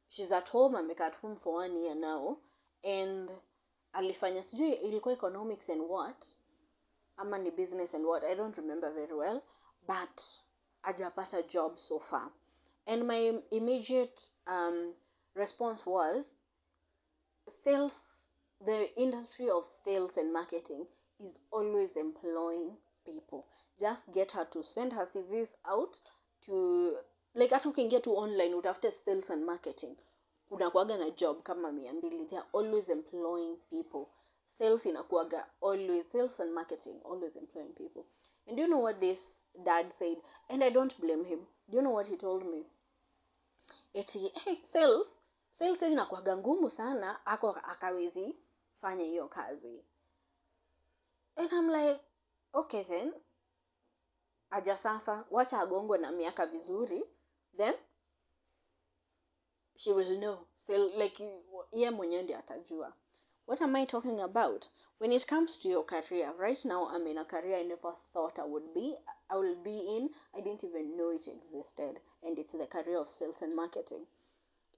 She's at home. I'm at home for 1 year now. And alifanya sijui ilikuwa economics and what ama ni business and what, I don't remember very well, but hajapata job so far. And my immediate response was, sales, the industry of sales and marketing is always employing people. Just get her to send her CVs out to, like hata ukiingia tu online utafute sales and marketing, unakuaga na job kama 200. They are always employing people. Sales inakuaga always, sales and marketing always employing people. And do you know what this dad said? And I don't blame him. Do you know what he told me? Eti, hey, sales inakuaga ngumu sana, ako akawezi fanya hiyo kazi. And I'm like, okay then, aja sasa, wacha agongwe na miaka vizuri, then she will know. So like, ye mwenyewe ndiye atajua. What am I talking about? When it comes to your career, right now I'm in a career I never thought I will be in. I didn't even know it existed. And it's the career of sales and marketing.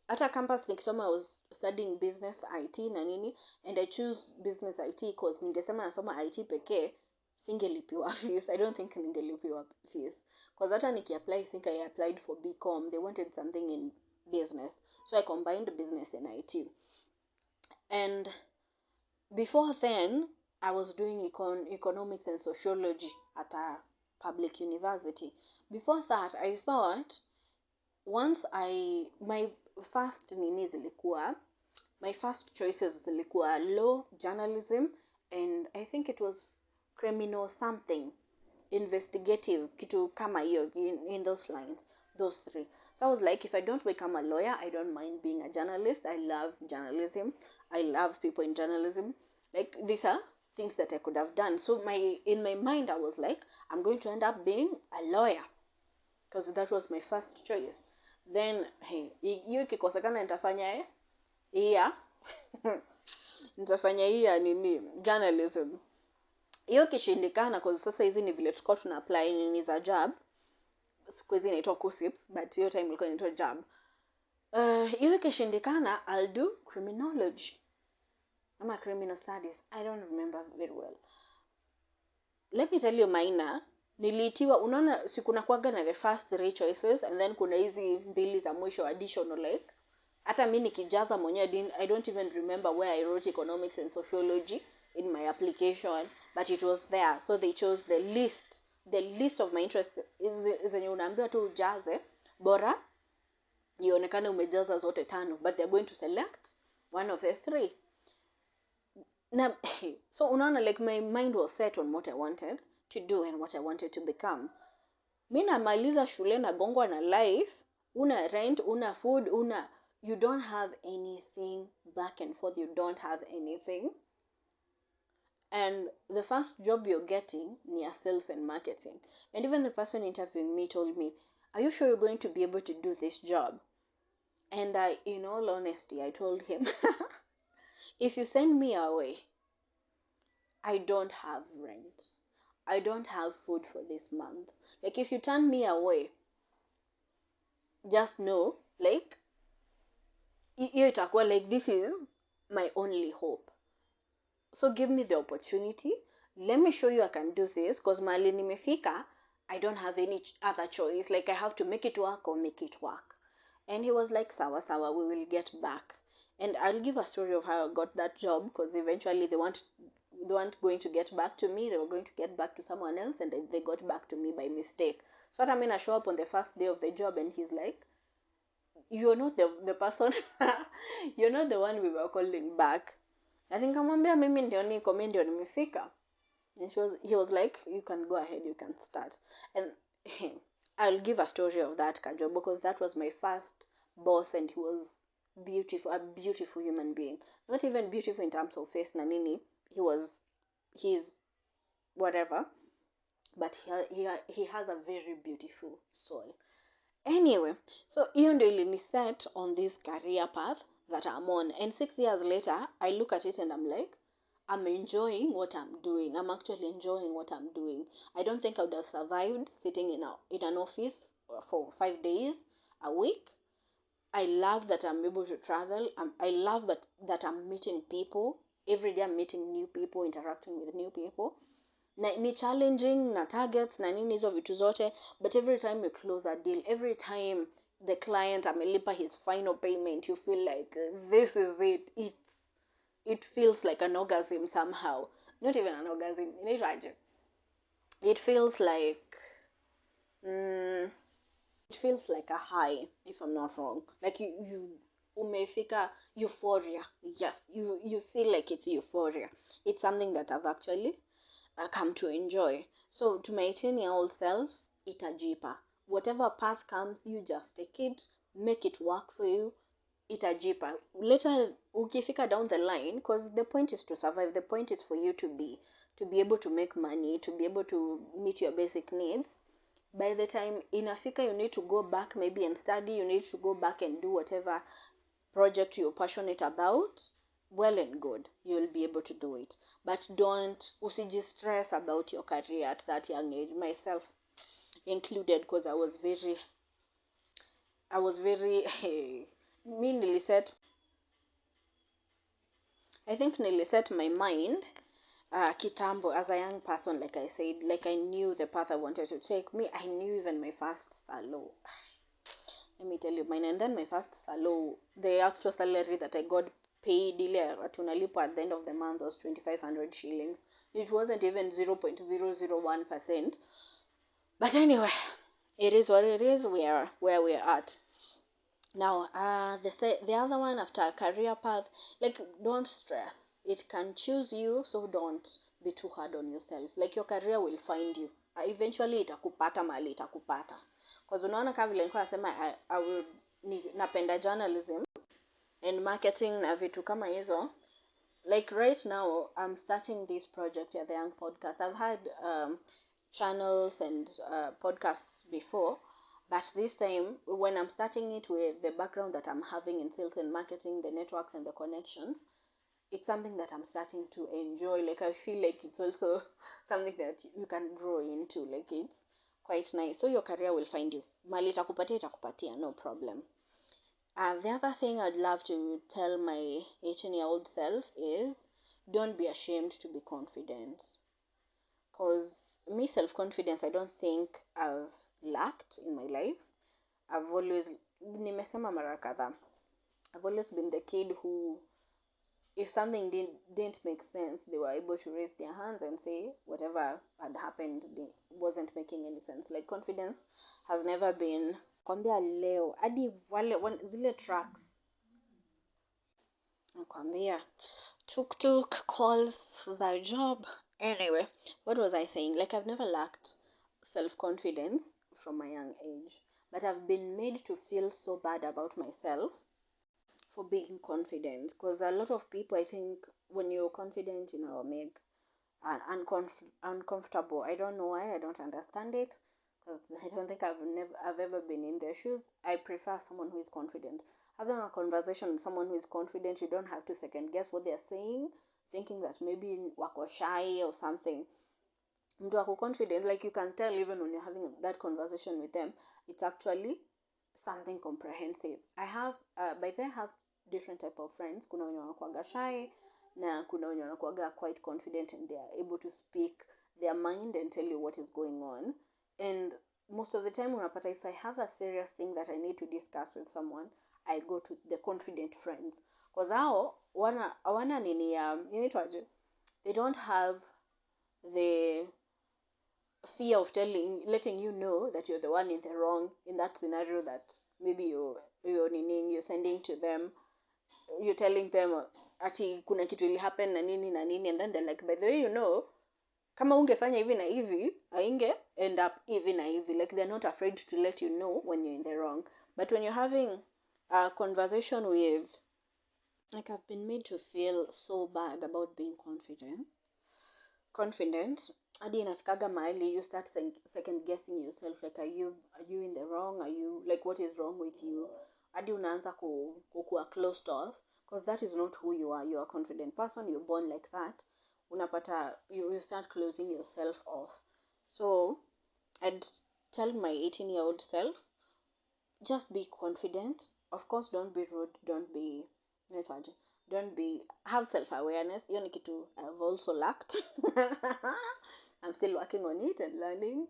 At a campus nikisoma, I was studying business IT na nini, and I choose business IT because ningesema nasoma IT pekee, singelipiwa fees. I don't think ningelipiwa fees. Because hata apply, I think I applied for BCom. They wanted something in business. So I combined business and IT. And before then, I was doing economics and sociology at a public university. Before that, I thought, once my first choices zilikuwa law, journalism, and I think it was criminal something, investigative, kitu kama hiyo, in those lines, those three. So I was like, if I don't become a lawyer, I don't mind being a journalist. I love journalism. I love people in journalism. Like, these are things that I could have done. So in my mind, I was like, I'm going to end up being a lawyer, because that was my first choice. Then, hey, hiyo ikikosekana nitafanya nitafanya nini, journalism. Hiyo kishindikana, kwa sasa hizi ni vile tulikuwa tuna apply nini za job. Siku hizi inaitwa COSIPs, but hiyo time ilikuwa inaitwa job. Hiyo kishindikana, I'll do criminology. Ama criminal studies. I don't remember very well. Let me tell you minor. Niliitiwa, unaona sikuna kuaga na the first 3 choices, and then kuna hizi 2 za mwisho additional, like hata mimi nikijaza mwenyewe I don't even remember where I wrote economics and sociology in my application, but it was there. So they chose the list of my interest is unaambiwa tu ujaze, bora ionekane umejaza zote 5, but they're going to select one of the 3. Now, so unaona, like, my mind was set on what I wanted to do and what I wanted to become. Mimi namaliza shule na gongwa na life, una rent, una food, you don't have anything back and forth, you don't have anything. And the first job you're getting near sales and marketing. And even the person interviewing me told me, are you sure you're going to be able to do this job? And in all honesty, I told him, if you send me away, I don't have rent. I don't have food for this month. Like, if you turn me away, just know, like, hiyo itakuwa like, this is my only hope. So give me the opportunity. Let me show you I can do this, because mahali nimefika, I don't have any other choice. Like, I have to make it work or make it work. And he was like, sawa, we will get back. And I'll give a story of how I got that job, because eventually they weren't going to get back to me. They were going to get back to someone else, and they got back to me by mistake. So I mean, I show up on the first day of the job, and he's like, you're not the person, you're not the one we were calling back. And nikamwambia mimi ndio niko, mimi ndio nimefika. And he was like, you can go ahead, you can start. And I'll give a story of that Kajo, because that was my first boss, and he was beautiful, a beautiful human being. Not even beautiful in terms of face na nini. He's whatever, but he has a very beautiful soul. Anyway, so hiyo ndio iliniset on this career path that I'm on. And 6 years later, I look at it and I'm like, I'm enjoying what I'm doing. I'm actually enjoying what I'm doing. I don't think I would have survived sitting in an office for 5 days a week. I love that I'm able to travel. I love that I'm meeting people. Every day I'm meeting new people, interacting with new people. Ni challenging na targets na nini hizo vitu zote, but every time you close a deal, every time the client amelipa his final payment, you feel like this is it. It feels like an orgasm somehow. Not even an orgasm. It feels like it feels like a high, if I'm not wrong. Like you umefika euphoria. Yes, you feel like it's euphoria. It's something that I've actually come to enjoy. So to my 10-year-old self, itajipa. Whatever path comes, you just take it, make it work for you. Itajipa. Later, ukifika down the line, because the point is to survive. The point is for you to be able to make money, to be able to meet your basic needs. By the time inafika, you need to go back maybe and study. You need to go back and do whatever project you're passionate about. Well and good, you'll be able to do it. But don't stress about your career at that young age, myself included, because I was very me niliset I think niliset my mind kitambo as a young person. Like I said, like I knew the path I wanted to take. I knew even my first salon. Let me tell you mine. And then my first salon, the actual salary that I got paid tunalipo at the end of the month was 2,500 shillings. It wasn't even 0.001%. But anyway, it is what it is. We are where we are at now. The other one, after career path, like, don't stress. It can choose you, so don't be too hard on yourself. Like, your career will find you. Eventually itakupata mali itakupata. Because unaona kama vile nilikuwa nasema, napenda journalism and marketing na vitu kama hizo. Like right now, I'm starting this project at the Y.A.N.G podcast. I've had channels and podcasts before, but this time, when I'm starting it with the background that I'm having in sales and marketing, the networks and the connections, it's something that I'm starting to enjoy. Like, I feel like it's also something that you can grow into. Like, it's quite nice. So your career will find you. Mali itakupatia, no problem. The other thing I'd love to tell my 18-year-old self is, don't be ashamed to be confident. Because me, self-confidence, I don't think I've lacked in my life. I've always, nimesema mara kadhaa, I've always been the kid who, if something didn't make sense, they were able to raise their hands and say whatever had happened wasn't making any sense. Like, confidence has never been kwambia leo hadi zile tracks nakwambia tuk calls za job. Anyway, what was I saying? Like, I've never lacked self-confidence from a young age, but I've been made to feel so bad about myself for being confident, because a lot of people, I think, when you're confident, make uncomfortable. I don't know why. I don't understand it, because I don't think I've ever been in their shoes. I prefer someone who is confident. Having a conversation with someone who is confident, you don't have to second guess what they're saying, thinking that maybe wako shy or something. Mtu wako confident, like, you can tell even when you're having that conversation with them, it's actually something comprehensive. I have different type of friends. Kuna wenye wanakuwaga shy na kuna wenye wanakuwaga quite confident, and they are able to speak their mind and tell you what is going on. And most of the time, unapata, if I have a serious thing that I need to discuss with someone, I go to the confident friends, because hao hawana nini ya inaitwaje, they don't have the fear of letting you know that you're the one in the wrong in that scenario, that maybe you're sending to them, you're telling them ati kuna kitu ili happen na nini na nini, and then they're like, by the way, kama ungefanya hivi na hivi ainge end up hivi na hivi. Like, they're not afraid to let you know when you're in the wrong. But when you're having a conversation with, like, I've been made to feel so bad about being confident hadi inafikaga mahali you start second guessing yourself, like, are you in the wrong, are you, like, what is wrong with you, hadi unaanza kuwa closed off, because that is not who you are. You are a confident person, you're born like that. Unapata you start closing yourself off. So I'd tell my 18-year-old self, just be confident. Of course, don't be rude, don't be, have self-awareness. Hiyo ni kitu I've also lacked. I'm still working on it and learning.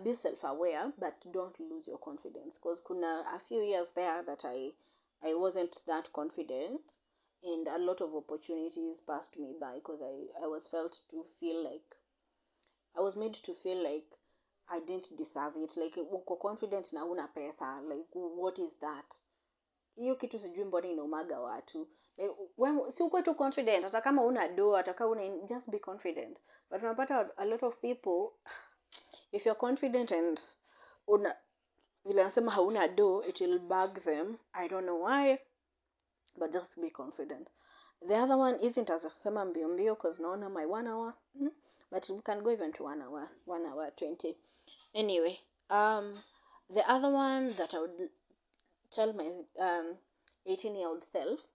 Be self-aware, but don't lose your confidence, because kuna a few years there that I wasn't that confident, and a lot of opportunities passed me by because I was made to feel like I didn't deserve it. Like, uko confident na una pesa, like, what is that? Hiyo kitu sijui mbona inaumaga watu. Like, si uko tu confident hata kama una do, hata kama una, just be confident. But unapata a lot of people, if you're confident and vile nasema hauna do, it will bug them. I don't know why, but just be confident. The other one isn't as sema mbio mbio, because naona my 1 hour, but we can go even to 1 hour 20. Anyway, the other one that I would tell my 18-year-old self,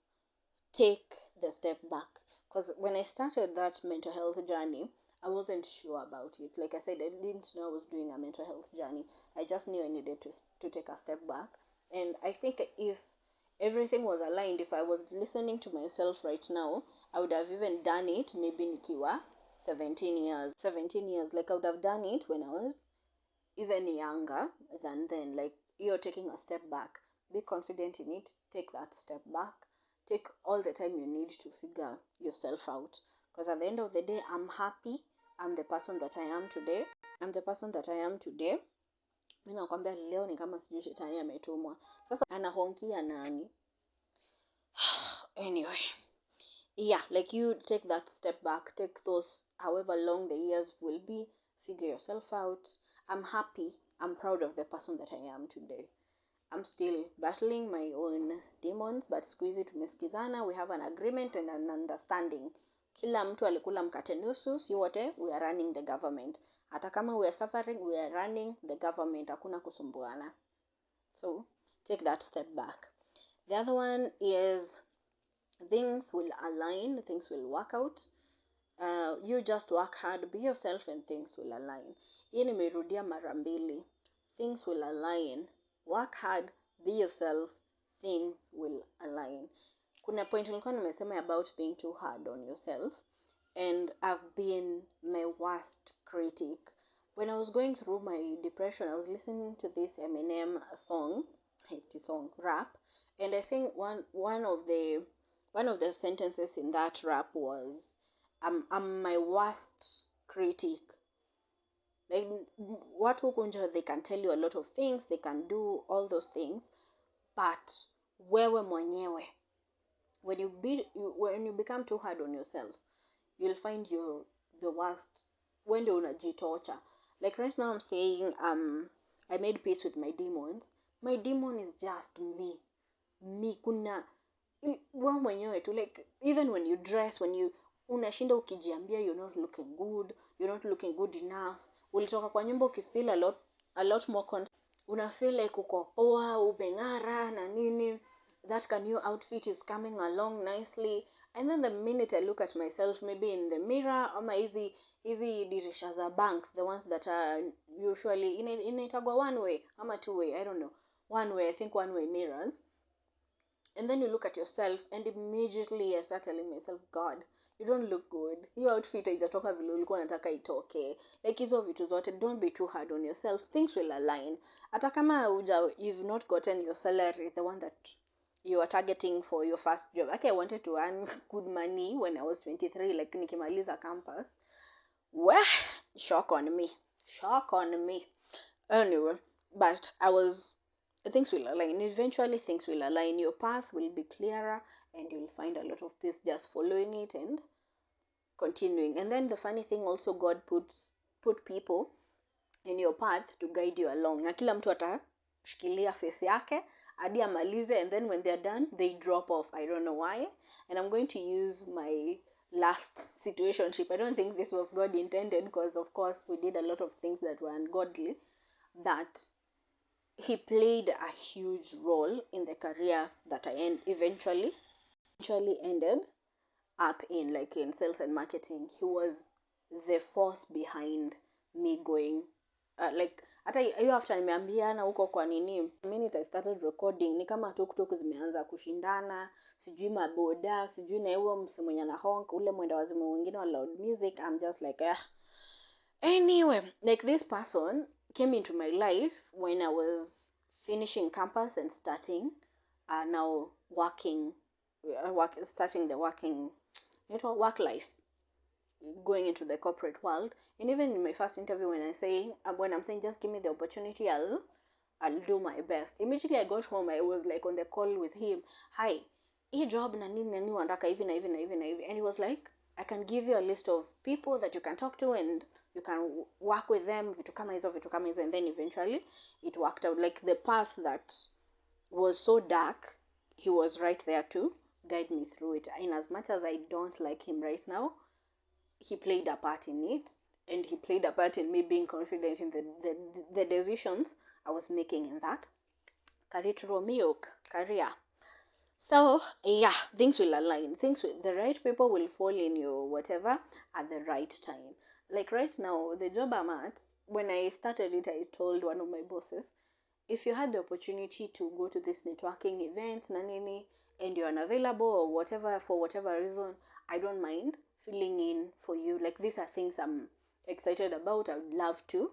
take the step back. Because when I started that mental health journey, I wasn't sure about it. Like I said, I didn't know I was doing a mental health journey. I just knew I needed to take a step back. And I think if everything was aligned, if I was listening to myself right now, I would have even done it maybe nikiwa 17 years. Like, I would have done it when I was even younger than then. Like, you're taking a step back. Be confident in it. Take that step back. Take all the time you need to figure yourself out. Because at the end of the day, I'm happy. I'm the person that I am today. Mimi nakwambia leo ni kama sijui shetani ametumwa. Sasa anahonkia nani? Anyway. Yeah, like, you take that step back. Take those, however long the years will be. Figure yourself out. I'm happy. I'm proud of the person that I am today. I'm still battling my own demons, but siku hizi tumesikizana. We have an agreement and an understanding. Kila mtu alikula mkate nusu, si wote we are running the government. Hata kama we are suffering, we are running the government. Hakuna kusumbuana. So, take that step back. The other one is, things will align, things will work out. You just work hard, be yourself, and things will align. Hii nimerudia mara mbili. Things will align. Work hard, be yourself, things will align. Kuna point nilikuwa nimesema about being too hard on yourself, and I've been my worst critic. When I was going through my depression, I was listening to this Eminem song, rap, and I think one of the sentences in that rap was, I'm my worst critic. Like, watu huku nje, they can tell you a lot of things, they can do all those things, but wewe mwenyewe, when you become too hard on yourself, you'll find you're the worst when you're unajitocha. Like, right now I'm saying, I made peace with my demons. My demon is just me. Kuna wewe mwenyewe tu, like, even when you dress, unashinda ukijiambia you're not looking good enough. Ulitoka kwa nyumba ukifeel a lot more una feel like uko poa, umeng'ara na nini, that new outfit is coming along nicely, and then the minute I look at myself, maybe in the mirror, ama hizi dirisha za banks, the ones that are usually inaitagwa one way ama two way, I don't know, one way, I think one way mirrors. And then you look at yourself, and immediately I start telling myself, God, you don't look good. Your outfit haijatoka vile ulikuwa unataka itoke. Like, hizo vitu zote, don't be too hard on yourself. Things will align. Hata kama you've not gotten your salary, the one that you are targeting for your first job. Okay, I wanted to earn good money when I was 23, like nikimaliza campus. Well, shock on me. Anyway, but things will align. Eventually, things will align. Your path will be clearer, and you'll find a lot of peace just following it and continuing. And then the funny thing also, God put people in your path to guide you along, na kila mtu atashikilia face yake hadi amalize, and then when they're done they drop off. I don't know why. And I'm going to use my last situationship. I don't think this was God intended, because of course we did a lot of things that were ungodly, but he played a huge role in the career that I eventually ended up in, like in sales and marketing. He was the force behind me going, like hata hiyo after nimeambiana huko kwa nini, the minute I started recording ni kama tuktuk zimeanza kushindana, sijui maboda, sijui na huyo mse mwenye ana honk, ule mwenda wazimu wengine wa loud music. I'm just like anyway, like this person came into my life when I was finishing campus and starting now working, starting the work life, going into the corporate world. And even in my first interview, when I'm saying just give me the opportunity, I'll do my best. Immediately I got home, I was like on the call with him. Hi, hii job na nini wanataka hivi na hivi na hivi na hivi. And he was like, I can give you a list of people that you can talk to and you can work with them, vitu kama hizo. And then eventually it worked out. Like the path that was so dark, he was right there to guide me through it. In as much as I don't like him right now, he played a part in it, and he played a part in me being confident in the decisions I was making in that career. So yeah, things will align. The right people will fall in your whatever at the right time. Like right now, the job I'm at, when I started it, I told one of my bosses, if you had the opportunity to go to this networking event, nanini, and you're unavailable or whatever, for whatever reason, I don't mind filling in for you. Like these are things I'm excited about. I would love to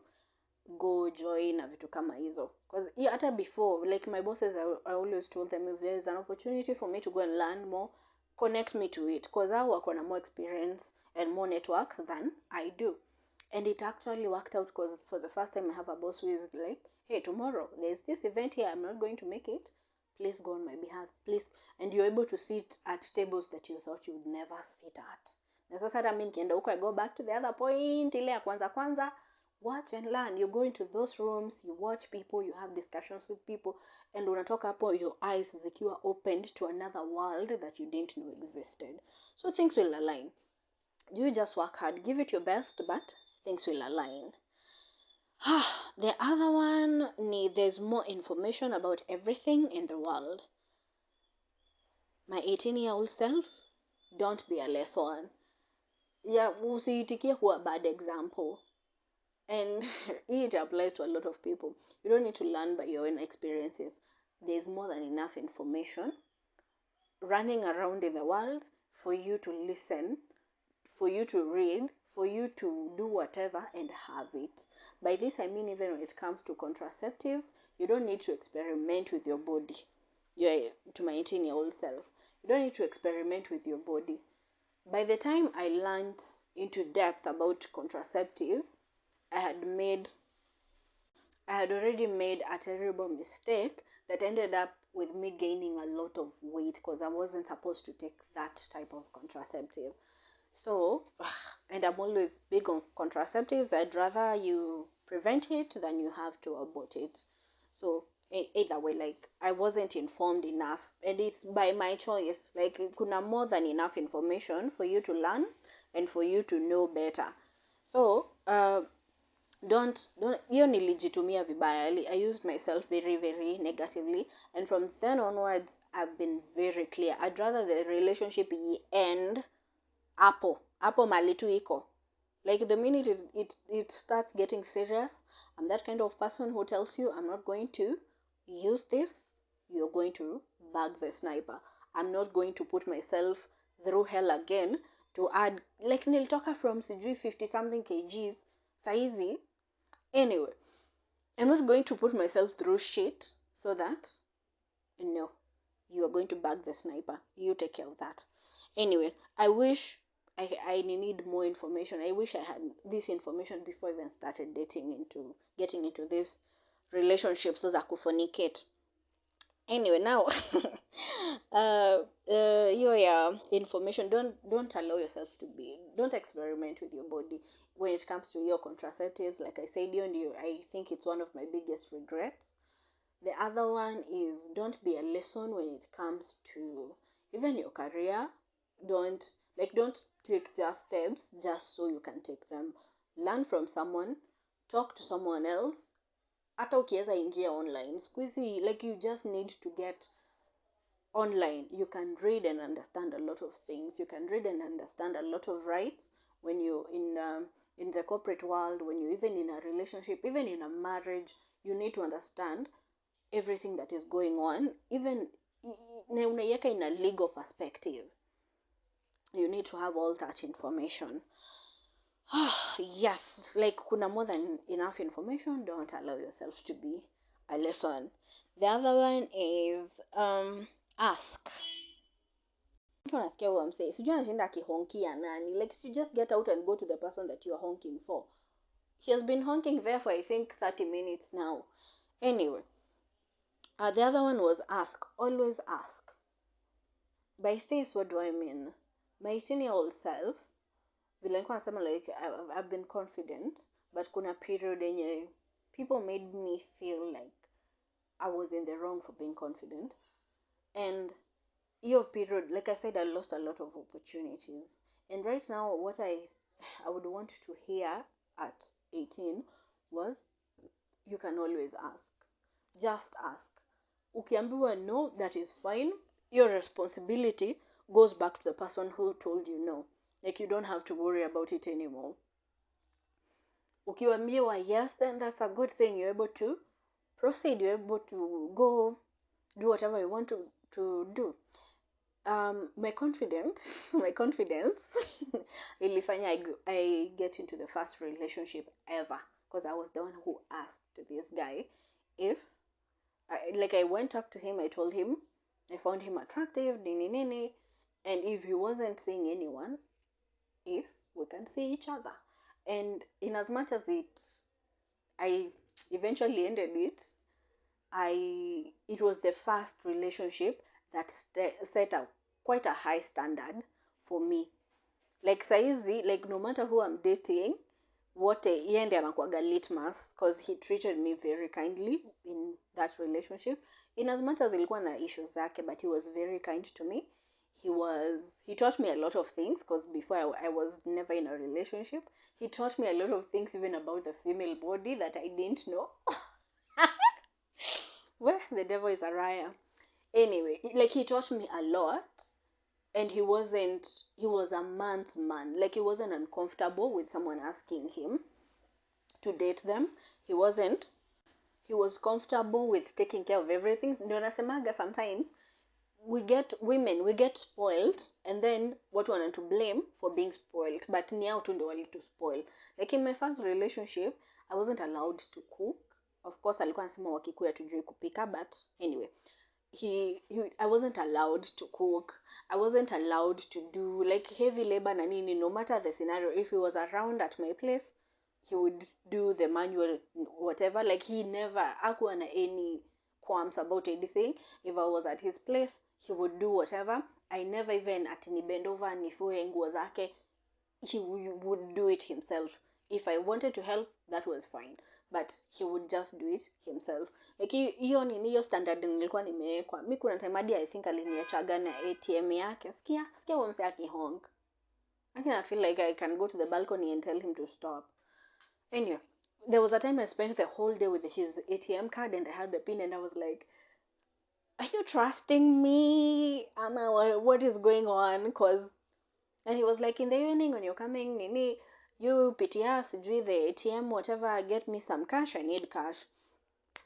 go join na vitu kama hizo. Because yeah, hata before, like my bosses, I always told them, if there's an opportunity for me to go and learn more, connect me to it, because I work on more experience and more networks than I do. And it actually worked out, because for the first time I have a boss who is like, hey, tomorrow there's this event here, I'm not going to make it, please go on my behalf, please. And you're able to sit at tables that you thought you would never sit at. Na sasa hata mimi nikienda huko, I go back to the other point, ile ya kwanza, watch and learn. You go into those rooms, you watch people, you have discussions with people, and unatoka hapo your eyes zikiwa opened to another world that you didn't know existed. So things will align. You just work hard, give it your best, but things will align. The other one, there's more information about everything in the world. My 18-year-old self, don't be a less one. Yeah, usiitikie kuwa bad example. And it applies to a lot of people. You don't need to learn by your own experiences. There's more than enough information running around in the world for you to listen, for you to read, for you to do whatever and have it. By this I mean, even when it comes to contraceptives, you don't need to experiment with your body. To my 18-year-old self, you don't need to experiment with your body. By the time I learned into depth about contraceptives, I had already made a terrible mistake that ended up with me gaining a lot of weight, because I wasn't supposed to take that type of contraceptive. So, and I'm always big on contraceptives. I'd rather you prevent it than you have to abort it. So either way, like I wasn't informed enough, and it's by my choice. Like kuna more than enough information for you to learn and for you to know better. So don't hiyo nilijitumia vibaya. I used myself very very negatively, and from then onwards I've been very clear. I'd rather the relationship end hapo mali tu iko. Like the minute it starts getting serious, I'm that kind of person who tells you, I'm not going to use this, you're going to bag the sniper. I'm not going to put myself through hell again to add, like nilitoka from sijui 50 something kgs saizi. Anyway, I'm not going to put myself through shit so that, no, you are going to bag the sniper. You take care of that. Anyway, I wish I need more information. I wish I had this information before I even started getting into this relationship so that I could fornicate. Anyway, now information, don't allow yourselves to be, don't experiment with your body when it comes to your contraceptives. Like I said, I think it's one of my biggest regrets. The other one is, don't be a lesson when it comes to even your career. Don't take just steps just so you can take them. Learn from someone, talk to someone else. Hata ukiweza ingia online siku hizi, like, you just need to get online. You can read and understand a lot of things. You can read and understand a lot of rights when you're in the corporate world, when you're even in a relationship, even in a marriage. You need to understand everything that is going on, even unaiweka in a legal perspective. You need to have all that information. Yes, like, kuna more than enough information. Don't allow yourself to be a lesson. The other one is ask. Unasikia huwa msee sijui anashinda akihonkia nani, like, you just get out and go to the person that you are honking for. He has been honking there for, I think, 30 minutes now. Anyway, the other one was ask. Always ask. By this, what do I mean? My 18-year-old self, vile nilikuwa nasema, like, I've been confident, but kuna period yenye people made me feel like I was in the wrong for being confident. And your period, like I said, I lost a lot of opportunities. And right now, what I would want to hear at 18 was, you can always ask. Just ask. Ukiambiwa no, that is fine. Your responsibility goes back to the person who told you no. Like, you don't have to worry about it anymore. Ukiambiwa yes, then that's a good thing. You're able to proceed. You're able to go do whatever you want to do. My confidence ilifanya I get into the first relationship ever, because I was the one who asked this guy if I went up to him. I told him I found him attractive, nini, and if he wasn't seeing anyone, if we can see each other. And in as much as I eventually ended it, it was the first relationship that set up quite a high standard for me. Like, saizi, like, no matter who I'm dating, yeye ndiye anakuwaga litmus, because he treated me very kindly in that relationship. In as much as ilikuwa na issues zake, but he was very kind to me. He taught me a lot of things, because before I was never in a relationship. He taught me a lot of things, even about the female body, that I didn't know. Well, the devil is a liar. Anyway, like, he taught me a lot, and he was a man's man. Like, he wasn't uncomfortable with someone asking him to date them. He was comfortable with taking care of everything. Ndio nasemaga, sometimes we get spoiled, and then watu wana to blame for being spoiled, but ni hao tu ndio wali to spoil. Like, in my first relationship, I wasn't allowed to cook. Of course, alikuwa anasema wakikuya tujui kupika, but anyway, I wasn't allowed to cook. I wasn't allowed to do, like, heavy labor na nini. No matter the scenario, if he was around at my place, he would do the manual whatever. Like, he never hakuwa na any qualms about anything. If I was at his place, he would do whatever. I never even atini bend over nifue nguo zake. He would do it himself. If I wanted to help, that was fine, but he would just do it himself. Like, hiyo standard nilikuwa nimewekwa. Mimi kuna time hadi I think aliniachaga na ATM yake. Sikia huyo msee akihonk. I feel like I can go to the balcony and tell him to stop. Anyway, there was a time I spent the whole day with his ATM card, and I had the pin, and I was like, are you trusting me? What is going on? And he was like, in the evening when you're coming, nini, you PTR, sijui the ATM, whatever, get me some cash. I need cash.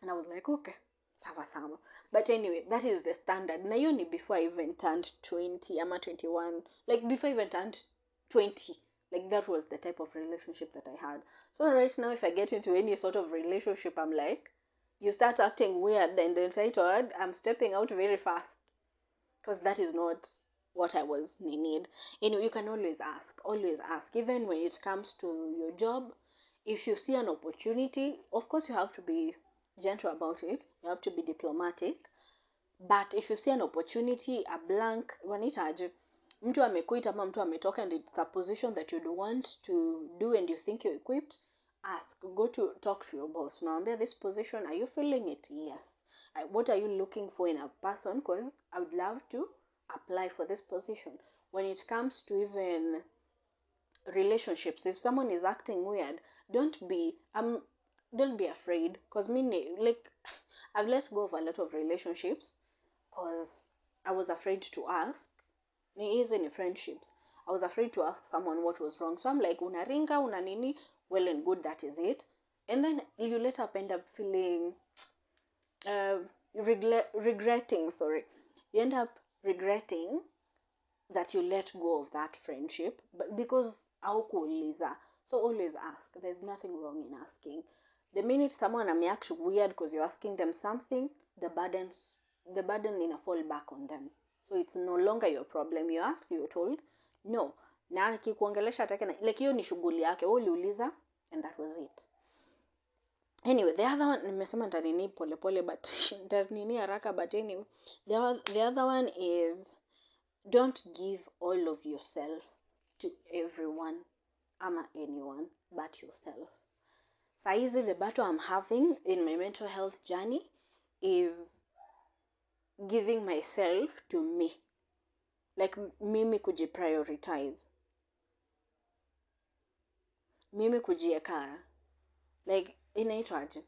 And I was like, okay, sawa. But anyway, that is the standard. Na hiyo ni before I even turned 20, ama 21. Like, before I even turned 20. Like, that was the type of relationship that I had. So right now, if I get into any sort of relationship, I'm like, you start acting weird, and then entitled, I'm stepping out very fast. Because that is not what I was need. You can always ask, even when it comes to your job. If you see an opportunity, of course you have to be gentle about it, you have to be diplomatic, But if you see an opportunity, a blank, wanitaje, mtu amekuita ama mtu ametoka and it's a position that you'd want to do and you think you're equipped, ask. Go to talk to your boss. Naambia, this position, are you feeling it? Yes. What are you looking for in a person? Because I would love to apply for this position. When it comes to even relationships, if someone is acting weird, don't be afraid. Because like, I've let go of a lot of relationships because I was afraid to ask. Ni friendships, I was afraid to ask someone what was wrong. So I'm like, unaringa, una nini, well and good, that is it. And then you later end up feeling uh, regretting, sorry. You end up regretting that you let go of that friendship, but because haukuuliza. So always ask. There's nothing wrong in asking. The minute someone ameact weird because you're asking them something, the burden in a fall back on them. So it's no longer your problem. You asked, you're told no. Na akikuongelesha atake na like hiyo ni shughuli yake. Wewe uliuliza and that was it. Anyway, the other one, nimesema nitanini pole pole, but nitanini haraka, but anyway, the other one is, don't give all of yourself to everyone ama anyone but yourself. Saizi, the battle I'm having in my mental health journey is giving myself to me. Like, mimi kujiprioritize. Mimi kujieka. Like, inaitwaje?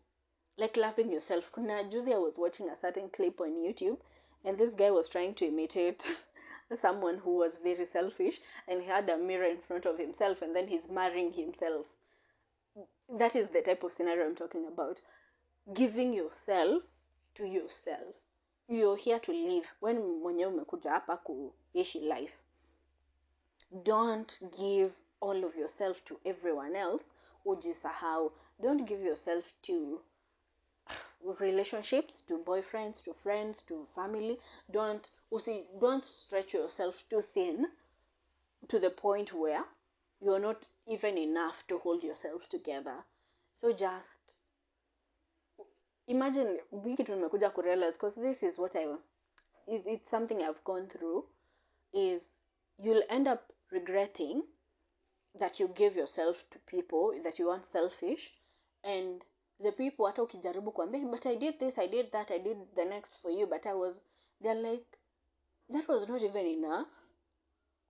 Like loving yourself. Kuna juzi I was watching a certain clip on YouTube, and this guy was trying to imitate someone who was very selfish, and he had a mirror in front of himself, and then he's marrying himself. That is the type of scenario I'm talking about. Giving yourself to yourself. You're here to live. When mwenyewe umekuja hapa kuishi life, don't give all of yourself to everyone else. Ujisahau. Don't give yourself to relationships, to boyfriends, to friends, to family. Don't stretch yourself too thin to the point where you're not even enough to hold yourself together. So just imagine, wiki tumekuja kurealize, because this is what it's something I've gone through, is you'll end up regretting that you give yourself to people that you weren't selfish, and the people hata ukijaribu kuambia, but I did this, I did that, I did the next for you, but they're like, that was not even enough.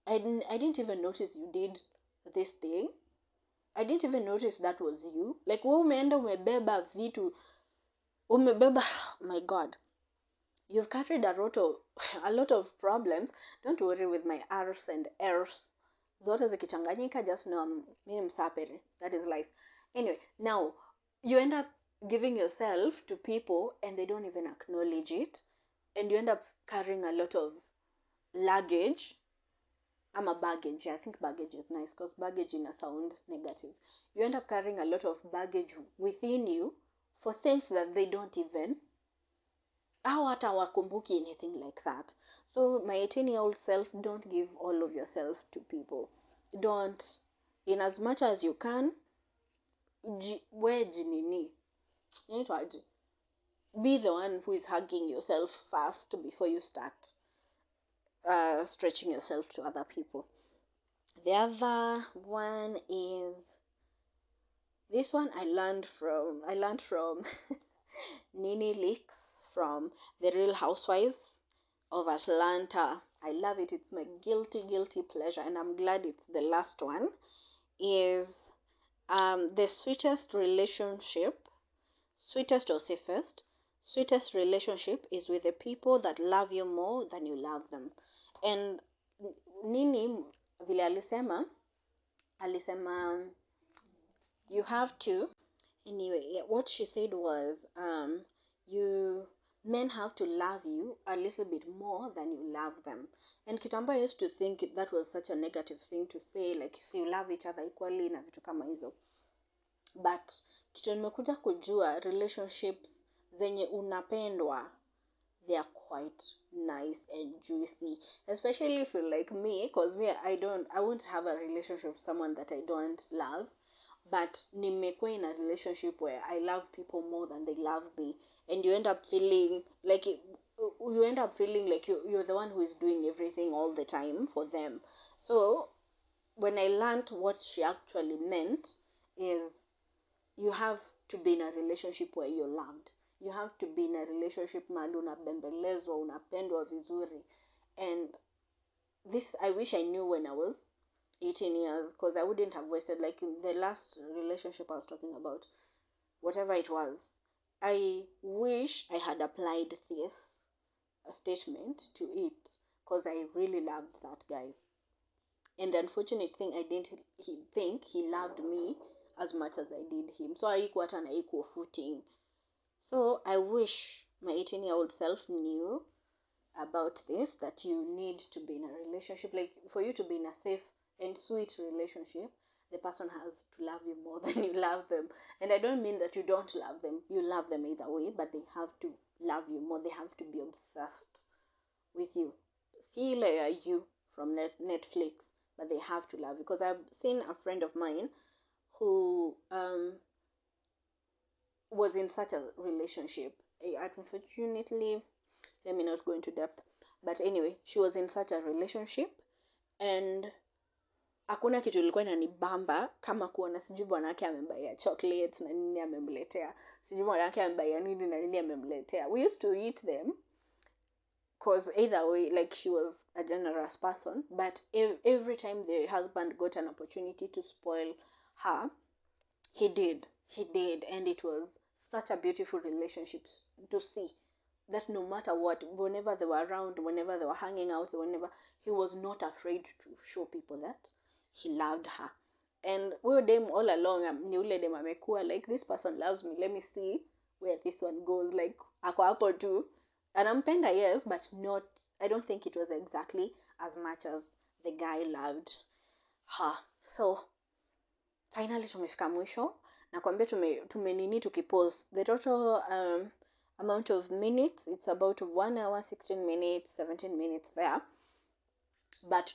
I didn't even notice you did this thing. I didn't even notice that was you. Like, wewe umeenda umebeba vitu, my God, you've carried a lot of problems. Don't worry with my R's and R's. Zote zikichanganyika, just know mimi msapere. That is life. Anyway, now you end up giving yourself to people and they don't even acknowledge it, and you end up carrying a lot of luggage. I'm a baggage. I think baggage is nice because baggage in a sound negative. You end up carrying a lot of baggage within you for things that they don't even, au hata wakumbuki anything like that. So my 18-year-old self, don't give all of yourself to people. Don't, in as much as you can, be the one who is hugging yourself first before you start stretching yourself to other people. The other one is, this one I learned from Nini Leaks from The Real Housewives of Atlanta. I love it. It's my guilty pleasure, and I'm glad it's the last one. Is the sweetest or sweetest relationship is with the people that love you more than you love them. And Nini vile alisema you have to, anyway, what she said was, men have to love you a little bit more than you love them. And kitambo I used to think that was such a negative thing to say, like, if you love each other equally na vitu kama hizo. But kitu nimekuja kujua, relationships zenye unapendwa, they are quite nice and juicy, especially if you're like me, because me, I won't have a relationship with someone that I don't love. But nimekuwa in a relationship where I love people more than they love me, and you end up feeling like you end up feeling like you're the one who is doing everything all the time for them. So when I learned what she actually meant is, you have to be in a relationship where you're loved. You have to be in a relationship mahali unabembelezwa, unapendwa vizuri. And this I wish I knew when I was 18 years, because I wouldn't have wasted, like in the last relationship I was talking about, whatever it was, I wish I had applied this statement to it, because I really loved that guy. And the unfortunate thing, I didn't think he loved me as much as I did him. So haikuwa hata na equal footing. So I wish my 18-year-old self knew about this, that you need to be in a relationship. Like, for you to be in a safe and sweet relationship, the person has to love you more than you love them. And I don't mean that you don't love them. You love them either way, but they have to love you more. They have to be obsessed with you. See you from Netflix, but they have to love you. Because I've seen a friend of mine who was in such a relationship. Unfortunately, let me not go into depth, but anyway, she was in such a relationship, and hakuna kitu ilikuwa inanibamba kama kuona sijui bwanake amembaia chocolates na nini amemletea, sijui bwanake amembaia nini na nini amemletea. We used to eat them, because either way, like, she was a generous person, but every time the husband got an opportunity to spoil her, he did. And it was such a beautiful relationship to see, that no matter what, whenever they were around, whenever they were hanging out, whenever, he was not afraid to show people that he loved her. And we dem all along, ni ule dem amekuwa like, this person loves me, let me see where this one goes. Like, ako hapo tu, anampenda, yes, but not, I don't think it was exactly as much as the guy loved her. So finally tumefika mwisho. Nakwambia tumenini tukipost the total amount of minutes, it's about 1 hour 16 minutes 17 minutes there, but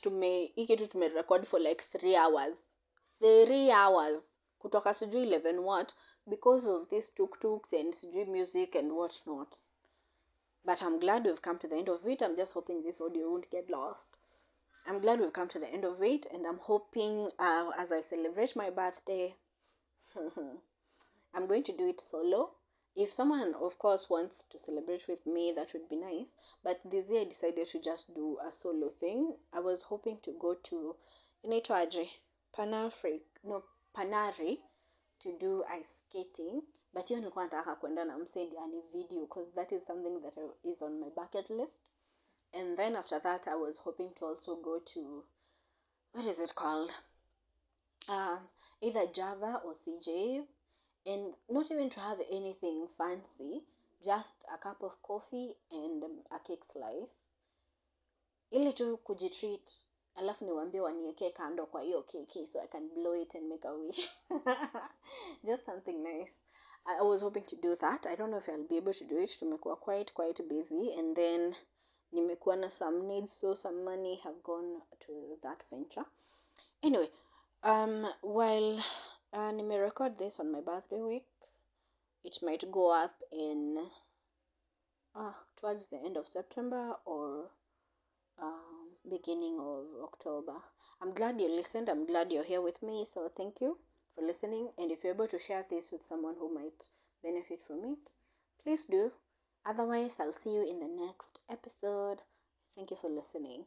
hii kitu tumerecord for like 3 hours kutoka sijui 11 what, because of these tuk-tuks and sijui music and what not. But I'm glad we've come to the end of it. I'm just hoping this audio won't get lost. I'm glad we've come to the end of it, and I'm hoping as I celebrate my birthday, I'm going to do it solo. If someone, of course, wants to celebrate with me, that would be nice. But this year I decided to just do a solo thing. I was hoping to go to inaitwaje, Panari, to do ice skating. But hiyo nilikuwa nataka kwenda na msendi ani video, because that is something that is on my bucket list. And then after that, I was hoping to also go to, what is it called? Either Java or CJ's, and not even to have anything fancy, just a cup of coffee and a cake slice, ili tu kujitreat, alafu niwaambie waniweke kando kwa hiyo keki so I can blow it and make a wish. Just something nice. I was hoping to do that. I don't know if I'll be able to do it. Tumekuwa quite busy, and then nimekuwa na some needs, so some money have gone to that venture. Anyway, while record this on my birthday week, it might go up in towards the end of September or beginning of October. I'm glad you listened. I'm glad you're here with me. So thank you for listening. And if you're able to share this with someone who might benefit from it, please do. Otherwise, I'll see you in the next episode. Thank you for listening.